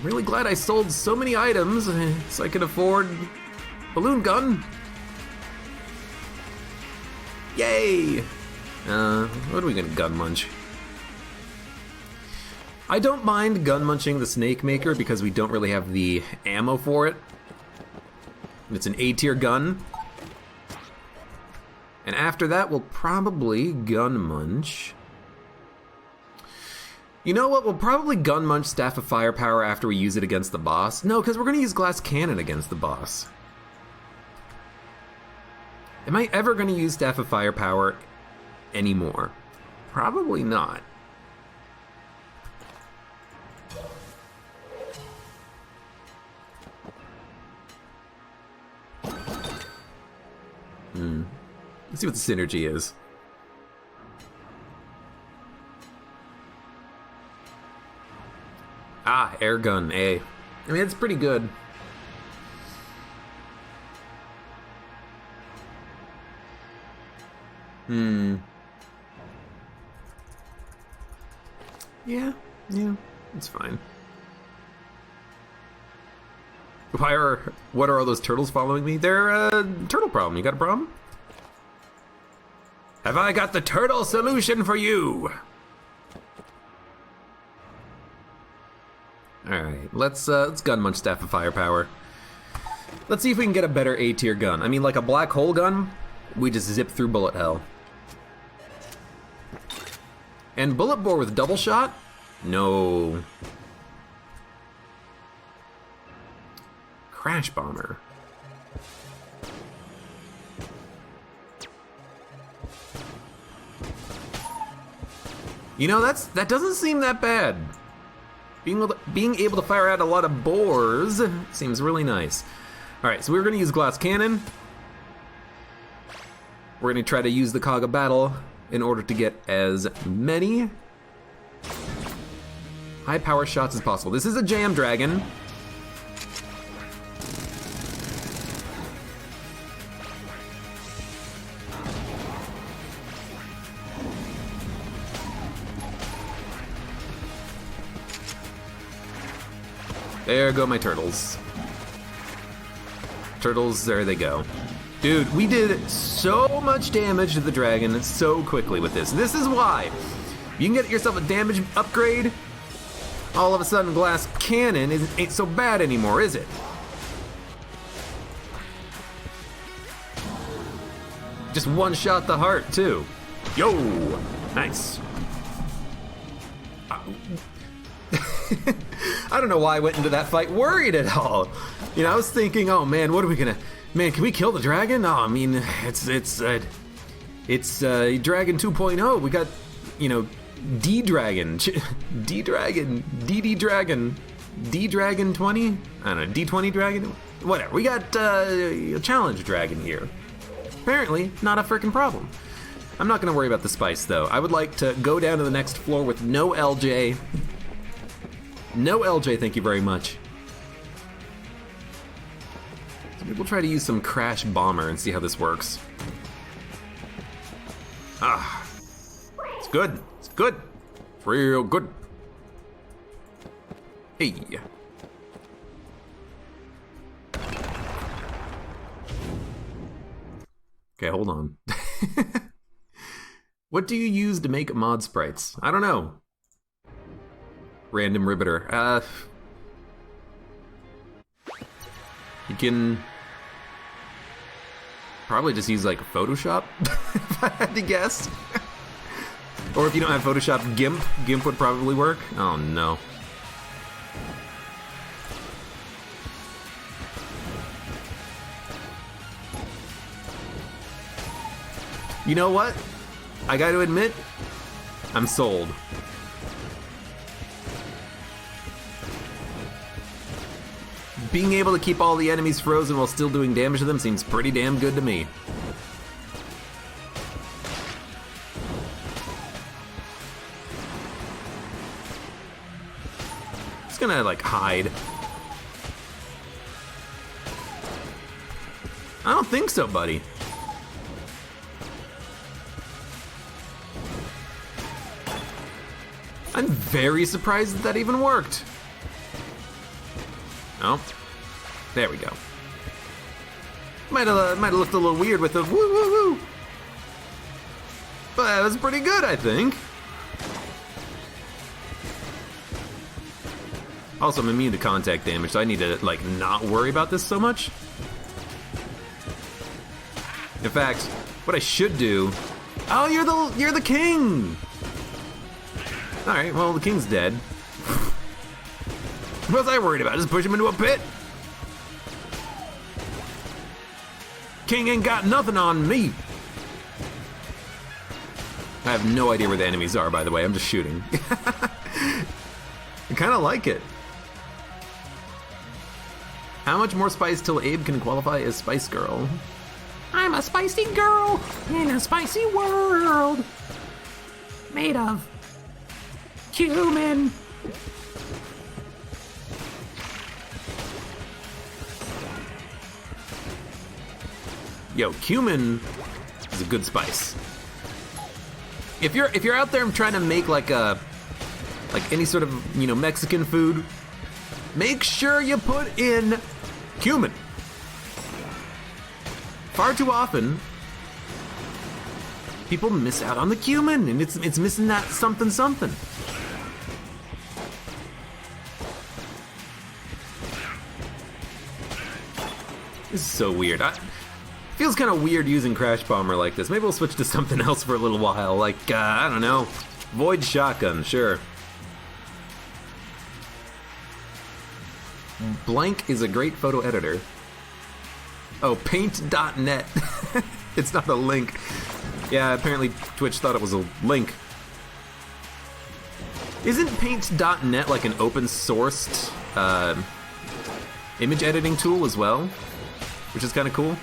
really glad I sold so many items so I could afford balloon gun. Yay! What are we gonna gun munch? I don't mind gun munching the snake maker because we don't really have the ammo for it. It's an A tier gun. And after that, we'll probably gun munch. You know what? We'll probably gun munch Staff of Firepower after we use it against the boss. No, because we're going to use Glass Cannon against the boss. Am I ever going to use Staff of Firepower anymore? Probably not. Let's see what the synergy is. Ah, air gun, A. I mean, it's pretty good. Yeah, it's fine. What are all those turtles following me? They're a turtle problem. You got a problem? Have I got the turtle solution for you? Alright, let's gun munch Staff of Firepower. Let's see if we can get a better A tier gun. I mean, like a black hole gun, we just zip through bullet hell. And bullet bore with double shot? No. Crash bomber. You know, that doesn't seem that bad. Being able to fire out a lot of bores seems really nice. All right, so we're gonna use Glass Cannon. We're gonna try to use the Cog of Battle in order to get as many high power shots as possible. This is a jam dragon. There go my turtles. Turtles, there they go. Dude, we did so much damage to the dragon so quickly with this. This is why. You can get yourself a damage upgrade, all of a sudden Glass Cannon ain't so bad anymore, is it? Just one shot the heart, too. Yo! Nice. I don't know why I went into that fight worried at all. You know, I was thinking, oh man, what are we gonna... Man, can we kill the dragon? Oh, I mean, it's Dragon 2.0. We got, you know, D-Dragon, D-Dragon, DD-Dragon, D-Dragon 20? I don't know, D20 Dragon? Whatever, we got a challenge dragon here. Apparently, not a freaking problem. I'm not gonna worry about the spice, though. I would like to go down to the next floor with no LJ. No LJ, thank you very much. So maybe we'll try to use some Crash Bomber and see how this works. Ah, it's good. It's good. It's real good. Hey. Okay, hold on. What do you use to make mod sprites? I don't know. Random Ribbiter. You can probably just use like Photoshop, if I had to guess. Or if you don't have Photoshop, GIMP would probably work. Oh no. You know what? I gotta admit, I'm sold. Being able to keep all the enemies frozen while still doing damage to them seems pretty damn good to me. Just gonna, like, hide. I don't think so, buddy. I'm very surprised that even worked. Oh, there we go. Might have looked a little weird with the woo woo woo, but it was pretty good, I think. Also, I'm immune to contact damage, so I need to like not worry about this so much. In fact, what I should do. Oh, you're the king. All right, well, the king's dead. What was I worried about? Just push him into a pit? King ain't got nothing on me. I have no idea where the enemies are, by the way. I'm just shooting. I kind of like it. How much more spice till Abe can qualify as Spice Girl? I'm a spicy girl in a spicy world made of cumin. Yo, cumin is a good spice. If you're out there trying to make like any sort of, you know, Mexican food, make sure you put in cumin. Far too often, people miss out on the cumin, and it's missing that something something. This is so weird. Feels kind of weird using Crash Bomber like this. Maybe we'll switch to something else for a little while, like, I don't know, Void Shotgun, sure. Blank is a great photo editor. Oh, paint.net. It's not a link. Yeah, apparently Twitch thought it was a link. Isn't paint.net like an open sourced image editing tool as well? Which is kind of cool.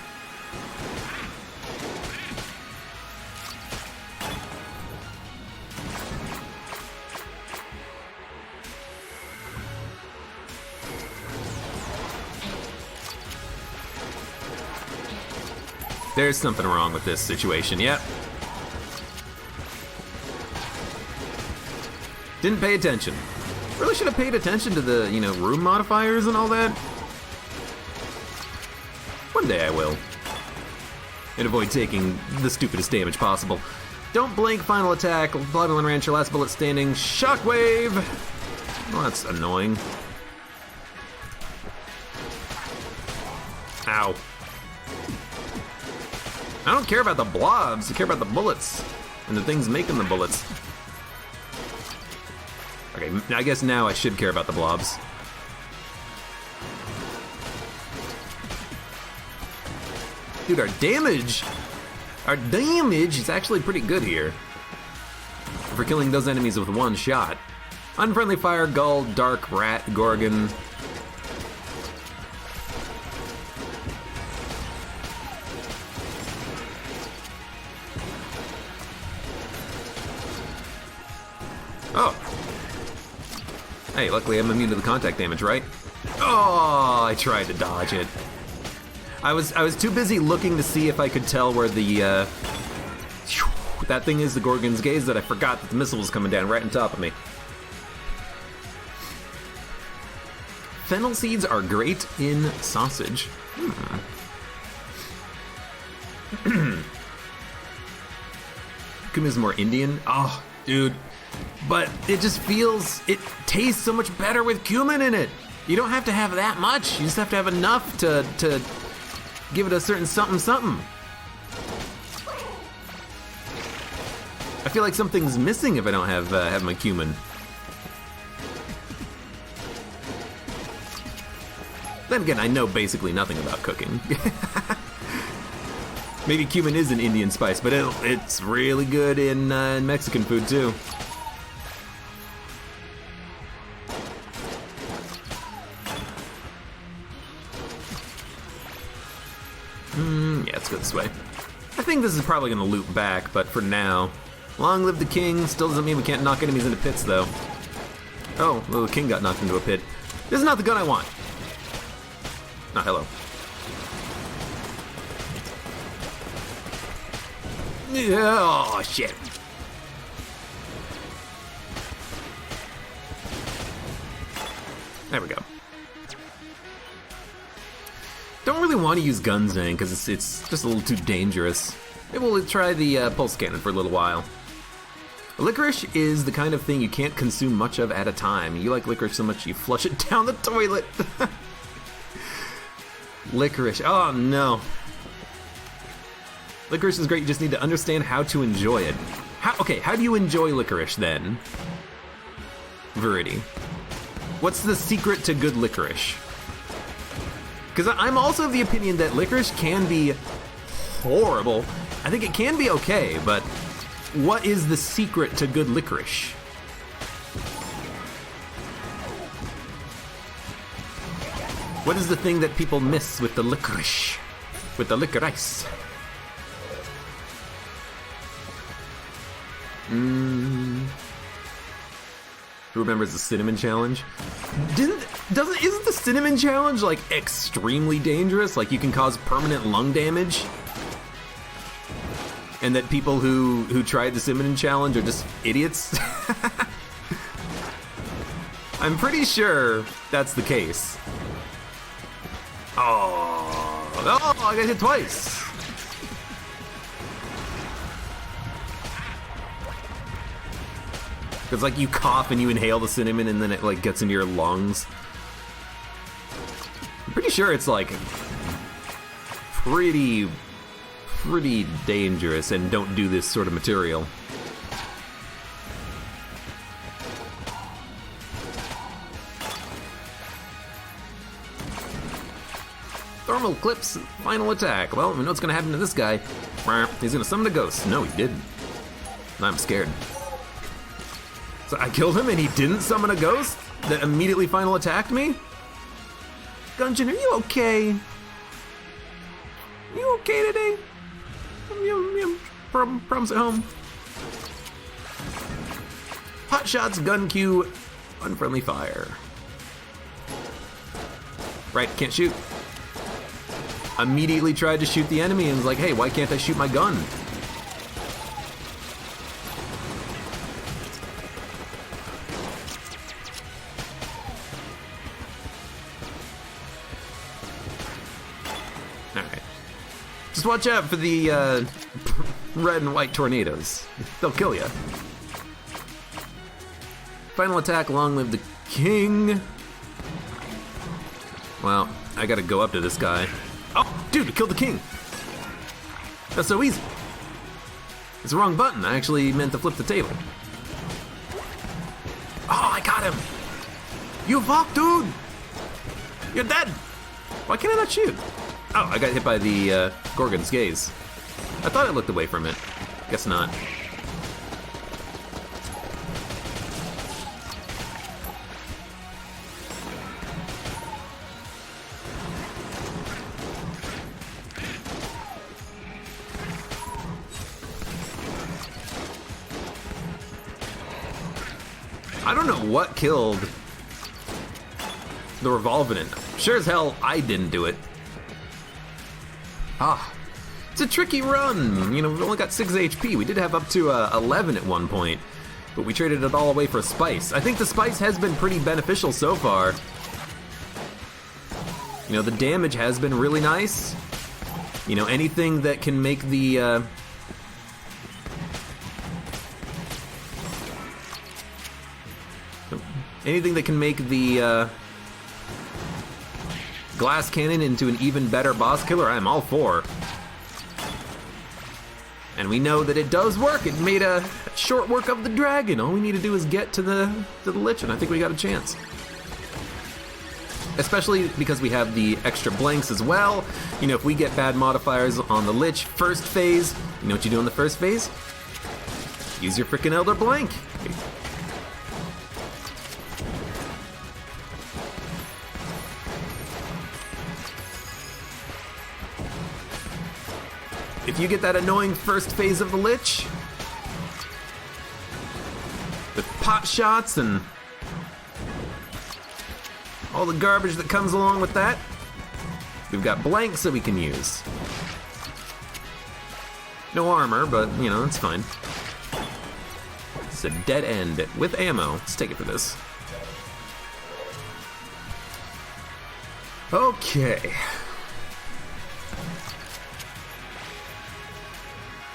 There's something wrong with this situation, yep. Didn't pay attention. Really should have paid attention to the, you know, room modifiers and all that. One day I will. And avoid taking the stupidest damage possible. Don't blink, final attack, Bloodline Rancher, last bullet standing, shockwave! Well, that's annoying. Ow. I don't care about the blobs, I care about the bullets. And the things making the bullets. Okay, I guess now I should care about the blobs. Dude, our damage is actually pretty good here. For killing those enemies with one shot. Unfriendly Fire, Gull, Dark, Rat, Gorgon. Oh. Hey, luckily I'm immune to the contact damage, right? Oh, I tried to dodge it. I was too busy looking to see if I could tell where the that thing is, the Gorgon's Gaze, that I forgot that the missile was coming down right on top of me. Fennel seeds are great in sausage. Kuma's more Indian. Oh, dude. But it just it tastes so much better with cumin in it. You don't have to have that much. You just have to have enough to give it a certain something something. I feel like something's missing if I don't have my cumin. Then again, I know basically nothing about cooking. Maybe cumin is an Indian spice, but it's really good in Mexican food too. Yeah, let's go this way. I think this is probably gonna loop back, but for now, long live the king. Still doesn't mean we can't knock enemies into pits, though. Oh, well, the king got knocked into a pit. This is not the gun I want. Ah, hello. Oh, shit. There we go. Don't really want to use guns then, because it's just a little too dangerous. Maybe we'll try the pulse cannon for a little while. Licorice is the kind of thing you can't consume much of at a time. You like licorice so much you flush it down the toilet. Licorice, oh no. Licorice is great, you just need to understand how to enjoy it. How do you enjoy licorice then? Verity. What's the secret to good licorice? Because I'm also of the opinion that licorice can be horrible. I think it can be okay, but what is the secret to good licorice? What is the thing that people miss with the licorice? With the licorice? Who remembers the cinnamon challenge? Isn't the cinnamon challenge like extremely dangerous? Like you can cause permanent lung damage? And that people who tried the cinnamon challenge are just idiots? I'm pretty sure that's the case. Oh, I got hit twice. It's like you cough and you inhale the cinnamon and then it like gets into your lungs. I'm pretty sure it's like pretty dangerous and don't do this sort of material. Thermal clips, final attack. Well, we know what's gonna happen to this guy. He's gonna summon a ghost. No, he didn't. I'm scared. So I killed him and he didn't summon a ghost that immediately final attacked me? Gungeon, are you okay? You okay today? Problems at home. Hot shots, gun queue, unfriendly fire. Right, can't shoot. Immediately tried to shoot the enemy and was like, hey, why can't I shoot my gun? Alright. Just watch out for the red and white tornadoes. They'll kill you. Final attack, long live the king. Well, I gotta go up to this guy. Oh, dude, I killed the king. That's so easy. It's the wrong button. I actually meant to flip the table. Oh, I got him. You fuck, dude. You're dead. Why can't I not shoot? Oh, I got hit by the Gorgon's gaze. I thought I looked away from it. Guess not. I don't know what killed the Revolvent. Sure as hell I didn't do it. It's a tricky run. You know, we've only got 6 HP. We did have up to 11 at one point, but we traded it all away for a spice. I think the spice has been pretty beneficial so far. You know, the damage has been really nice. You know, anything that can make the glass cannon into an even better boss killer, I'm all for. And we know that it does work. It made a short work of the dragon. All we need to do is get to the lich, and I think we got a chance. especially because we have the extra blanks as well. You know, if we get bad modifiers on the Lich first phase, you know what you do in the first phase? Use your frickin' Elder Blank. If you get that annoying first phase of the Lich, with pot shots and all the garbage that comes along with that, we've got blanks that we can use. No armor, but, you know, it's fine. It's a dead end with ammo. Let's take it for this. Okay.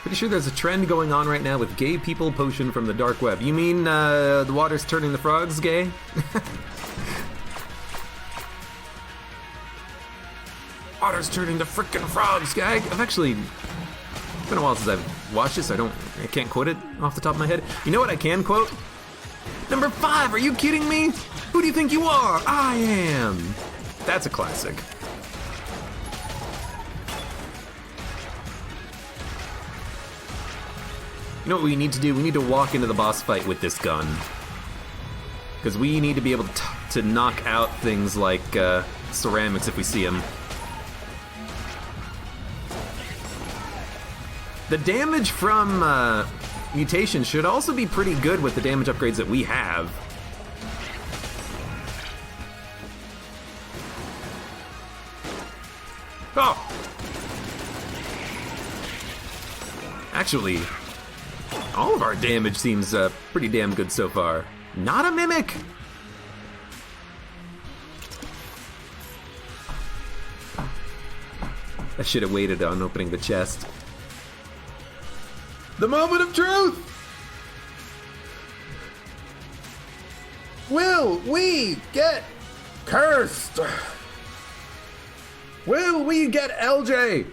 Pretty sure there's a trend going on right now with gay people potion from the dark web. You mean the water's turning the frogs gay? Water's turning the frickin' frogs gay. I've actually... It's been a while since I've watched this. I can't quote it off the top of my head. You know what I can quote? Number 5, are you kidding me? Who do you think you are? I am. That's a classic. You know what we need to do? We need to walk into the boss fight with this gun. Because we need to be able to knock out things like ceramics if we see them. The damage from mutation should also be pretty good with the damage upgrades that we have. Oh! Actually, all of our damage seems pretty damn good so far. Not a mimic! I should have waited on opening the chest. The moment of truth! Will we get cursed? Will we get LJ?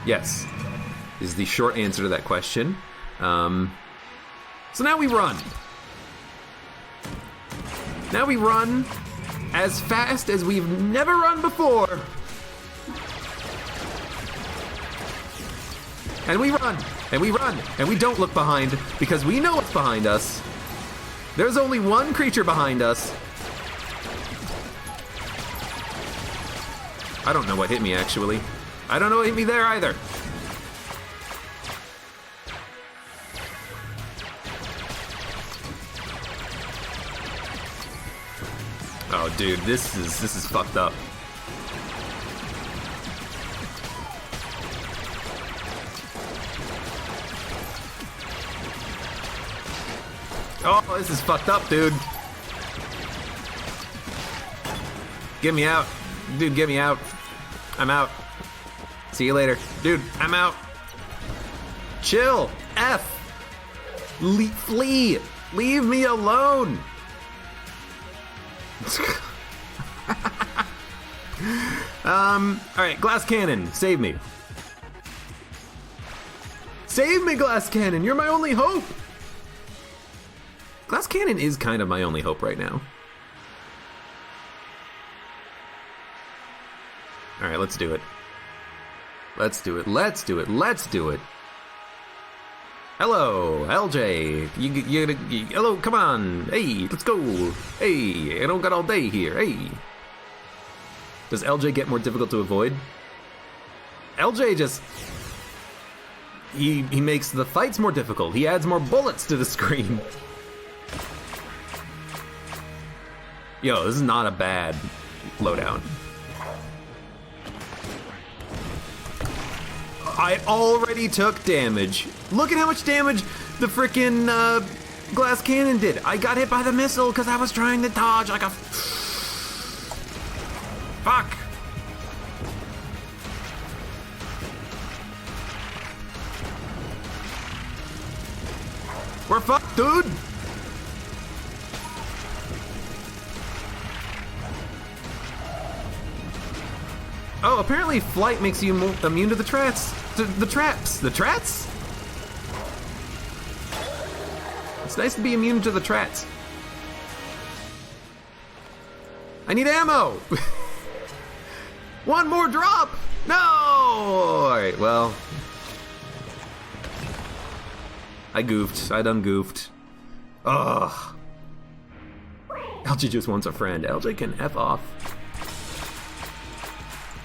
Yes, is the short answer to that question. So now we run. Now we run as fast as we've never run before. And we run, and we run, and we don't look behind because we know what's behind us. There's only one creature behind us. I don't know what hit me, actually. I don't know what hit me there either. Oh, dude, this is fucked up. Oh, this is fucked up, dude. Get me out. Dude, get me out. I'm out. See you later. Dude, I'm out. Chill. F. Flee. Leave me alone. Alright, glass cannon. Save me. Save me, glass cannon. You're my only hope. Glass cannon is kind of my only hope right now. Alright, let's do it. Let's do it. Let's do it. Let's do it. Hello, LJ. Hello, come on. Hey, let's go. Hey, I don't got all day here. Hey. Does LJ get more difficult to avoid? LJ just... He makes the fights more difficult. He adds more bullets to the screen. Yo, this is not a bad loadout. I already took damage. Look at how much damage the frickin' glass cannon did. I got hit by the missile because I was trying to dodge like a... Fuck. We're fucked, dude. Oh, apparently flight makes you immune to the traps. The traps? The traps? It's nice to be immune to the trats. I need ammo! One more drop! No! Alright, well. I goofed. I done goofed. Ugh. LJ just wants a friend. LJ can F off.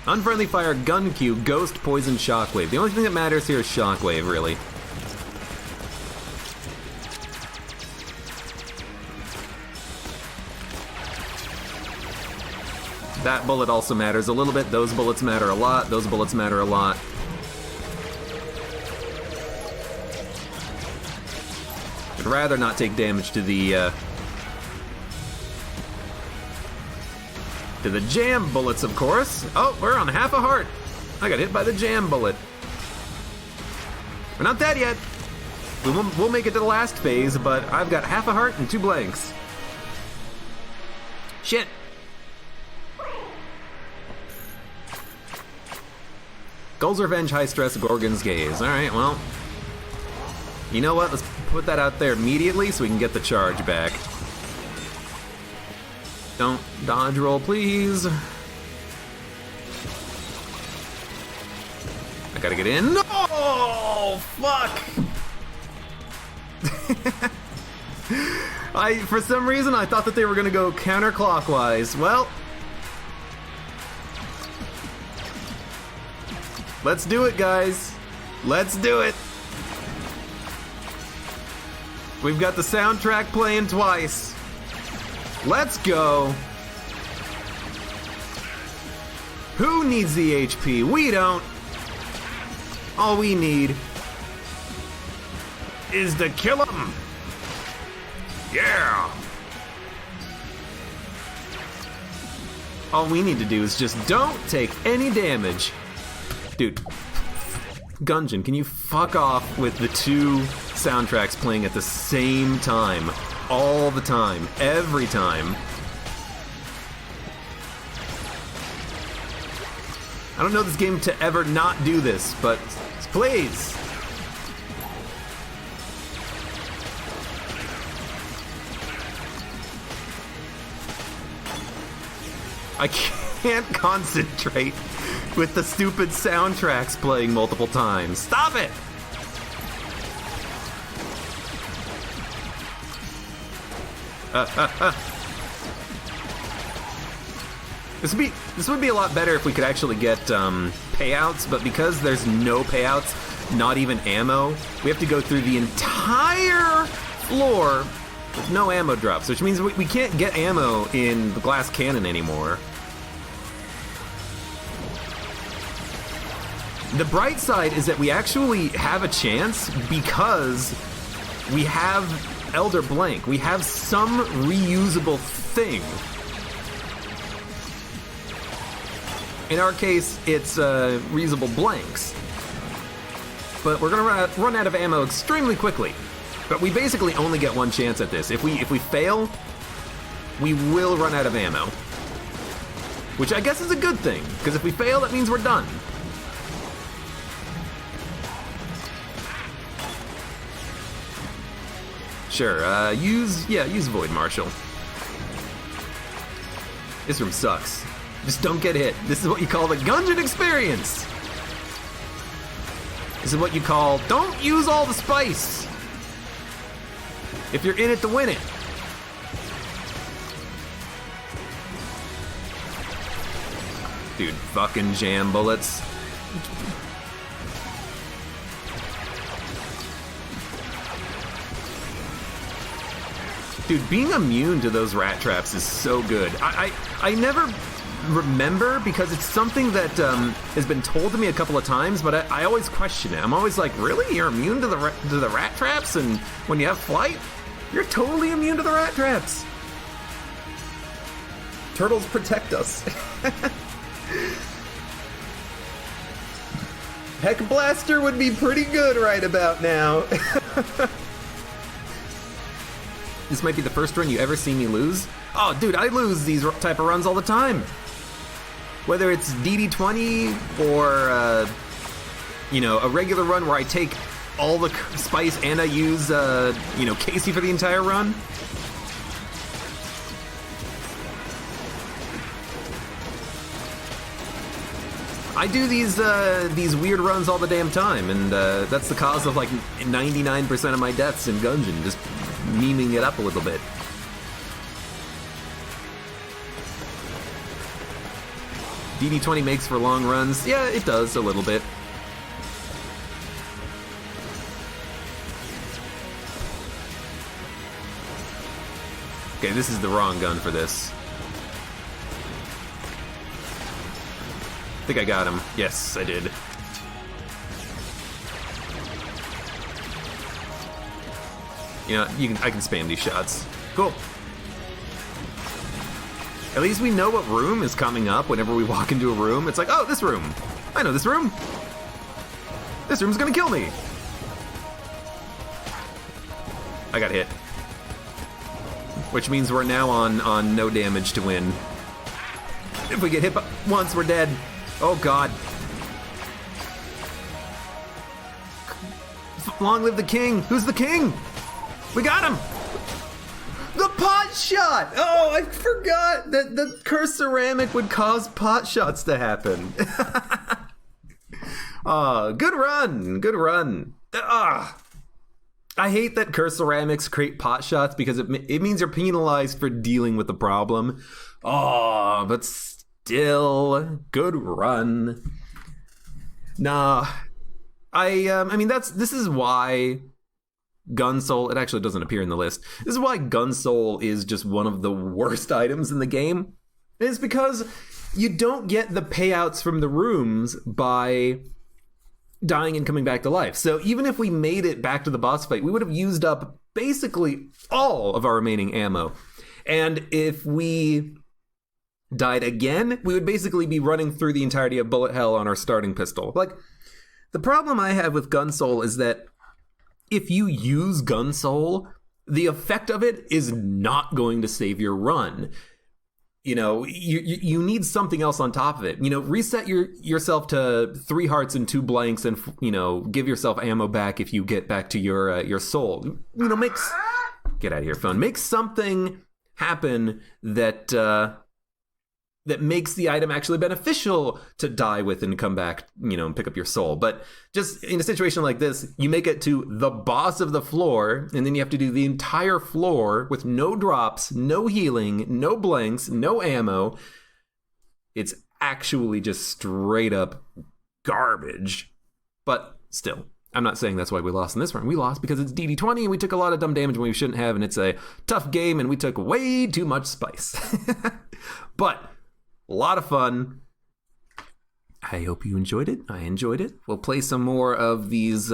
Unfriendly fire, gun Q, ghost, poison, shockwave. The only thing that matters here is shockwave, really. That bullet also matters a little bit. Those bullets matter a lot. Those bullets matter a lot. I'd rather not take damage to the jam bullets, of course. Oh, we're on half a heart. I got hit by the jam bullet. We're not dead yet. We'll make it to the last phase, but I've got half a heart and 2 blanks. Shit. Gull's Revenge, High Stress, Gorgon's Gaze. Alright, well. You know what? Let's put that out there immediately so we can get the charge back. Don't dodge roll, please. I gotta get in. No! Fuck! For some reason, I thought that they were gonna go counterclockwise. Well, let's do it, guys. Let's do it. We've got the soundtrack playing twice. Let's go. Who needs the HP? We don't. All we need is to kill him. Yeah. All we need to do is just don't take any damage. Dude, Gungeon, can you fuck off with the 2 soundtracks playing at the same time? All the time. Every time. I don't know this game to ever not do this, but please. I can't concentrate with the stupid soundtracks playing multiple times. Stop it! This would be a lot better if we could actually get payouts, but because there's no payouts, not even ammo, we have to go through the entire floor with no ammo drops, which means we can't get ammo in the glass cannon anymore. The bright side is that we actually have a chance because we have Elder Blank. We have some reusable thing. In our case, it's reusable blanks. But we're gonna run out of ammo extremely quickly. But we basically only get one chance at this. If we fail, we will run out of ammo. Which I guess is a good thing, because if we fail, that means we're done. Sure, use Void Marshal. This room sucks. Just don't get hit. This is what you call the Gungeon experience. This is what you call, don't use all the spice. If you're in it to win it. Dude, fucking jam bullets. Dude, being immune to those rat traps is so good. I never remember because it's something that has been told to me a couple of times, but I always question it. I'm always like, really? You're immune to the rat traps? And when you have flight, you're totally immune to the rat traps. Turtles protect us. Heck Blaster would be pretty good right about now. This might be the first run you ever see me lose. Oh, dude, I lose these type of runs all the time. Whether it's DD20 or, a regular run where I take all the spice and I use, you know, Casey for the entire run. I do these weird runs all the damn time, and that's the cause of like 99% of my deaths in Gungeon, just memeing it up a little bit. DD20 makes for long runs. Yeah, it does a little bit. Okay, this is the wrong gun for this. I think I got him. Yes, I did. You know, I can spam these shots. Cool. At least we know what room is coming up whenever we walk into a room. It's like, oh, this room. I know this room. This room's gonna kill me. I got hit. Which means we're now on no damage to win. If we get hit once, we're dead. Oh god. Long live the king. Who's the king? We got him. The pot shot. Oh, I forgot that the cursed ceramic would cause pot shots to happen. Good run. Good run. I hate that cursed ceramics create pot shots because it means you're penalized for dealing with the problem. Oh, but still, good run. Nah, I mean this is why Gunsoul, it actually doesn't appear in the list. This is why Gunsoul is just one of the worst items in the game. It's because you don't get the payouts from the rooms by dying and coming back to life. So even if we made it back to the boss fight, we would have used up basically all of our remaining ammo. And if we died again, we would basically be running through the entirety of bullet hell on our starting pistol. Like, the problem I have with Gunsoul is that if you use Gunsoul, the effect of it is not going to save your run. You know, you need something else on top of it. You know, reset yourself to 3 hearts and 2 blanks, and you know, give yourself ammo back if you get back to your soul. You know, get out of here, phone. Make something happen that that makes the item actually beneficial to die with and come back, you know, and pick up your soul. But just in a situation like this, you make it to the boss of the floor, and then you have to do the entire floor with no drops, no healing, no blanks, no ammo. It's actually just straight up garbage. But still, I'm not saying that's why we lost in this run. We lost because it's DD20 and we took a lot of dumb damage when we shouldn't have, and it's a tough game and we took way too much spice. But a lot of fun. I hope you enjoyed it. I enjoyed it. We'll play some more of these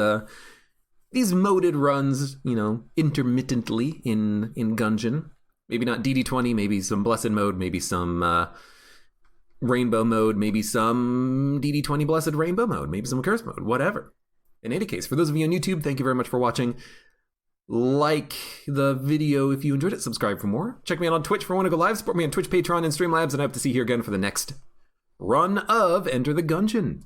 moded runs, you know, intermittently in Gungeon. Maybe not DD20, maybe some Blessed mode, maybe some Rainbow mode, maybe some DD20 Blessed Rainbow mode, maybe some Curse mode, whatever. In any case, for those of you on YouTube, thank you very much for watching. Like the video if you enjoyed it, subscribe for more. Check me out on Twitch for when I go live, support me on Twitch, Patreon, and Streamlabs, and I hope to see you here again for the next run of Enter the Gungeon.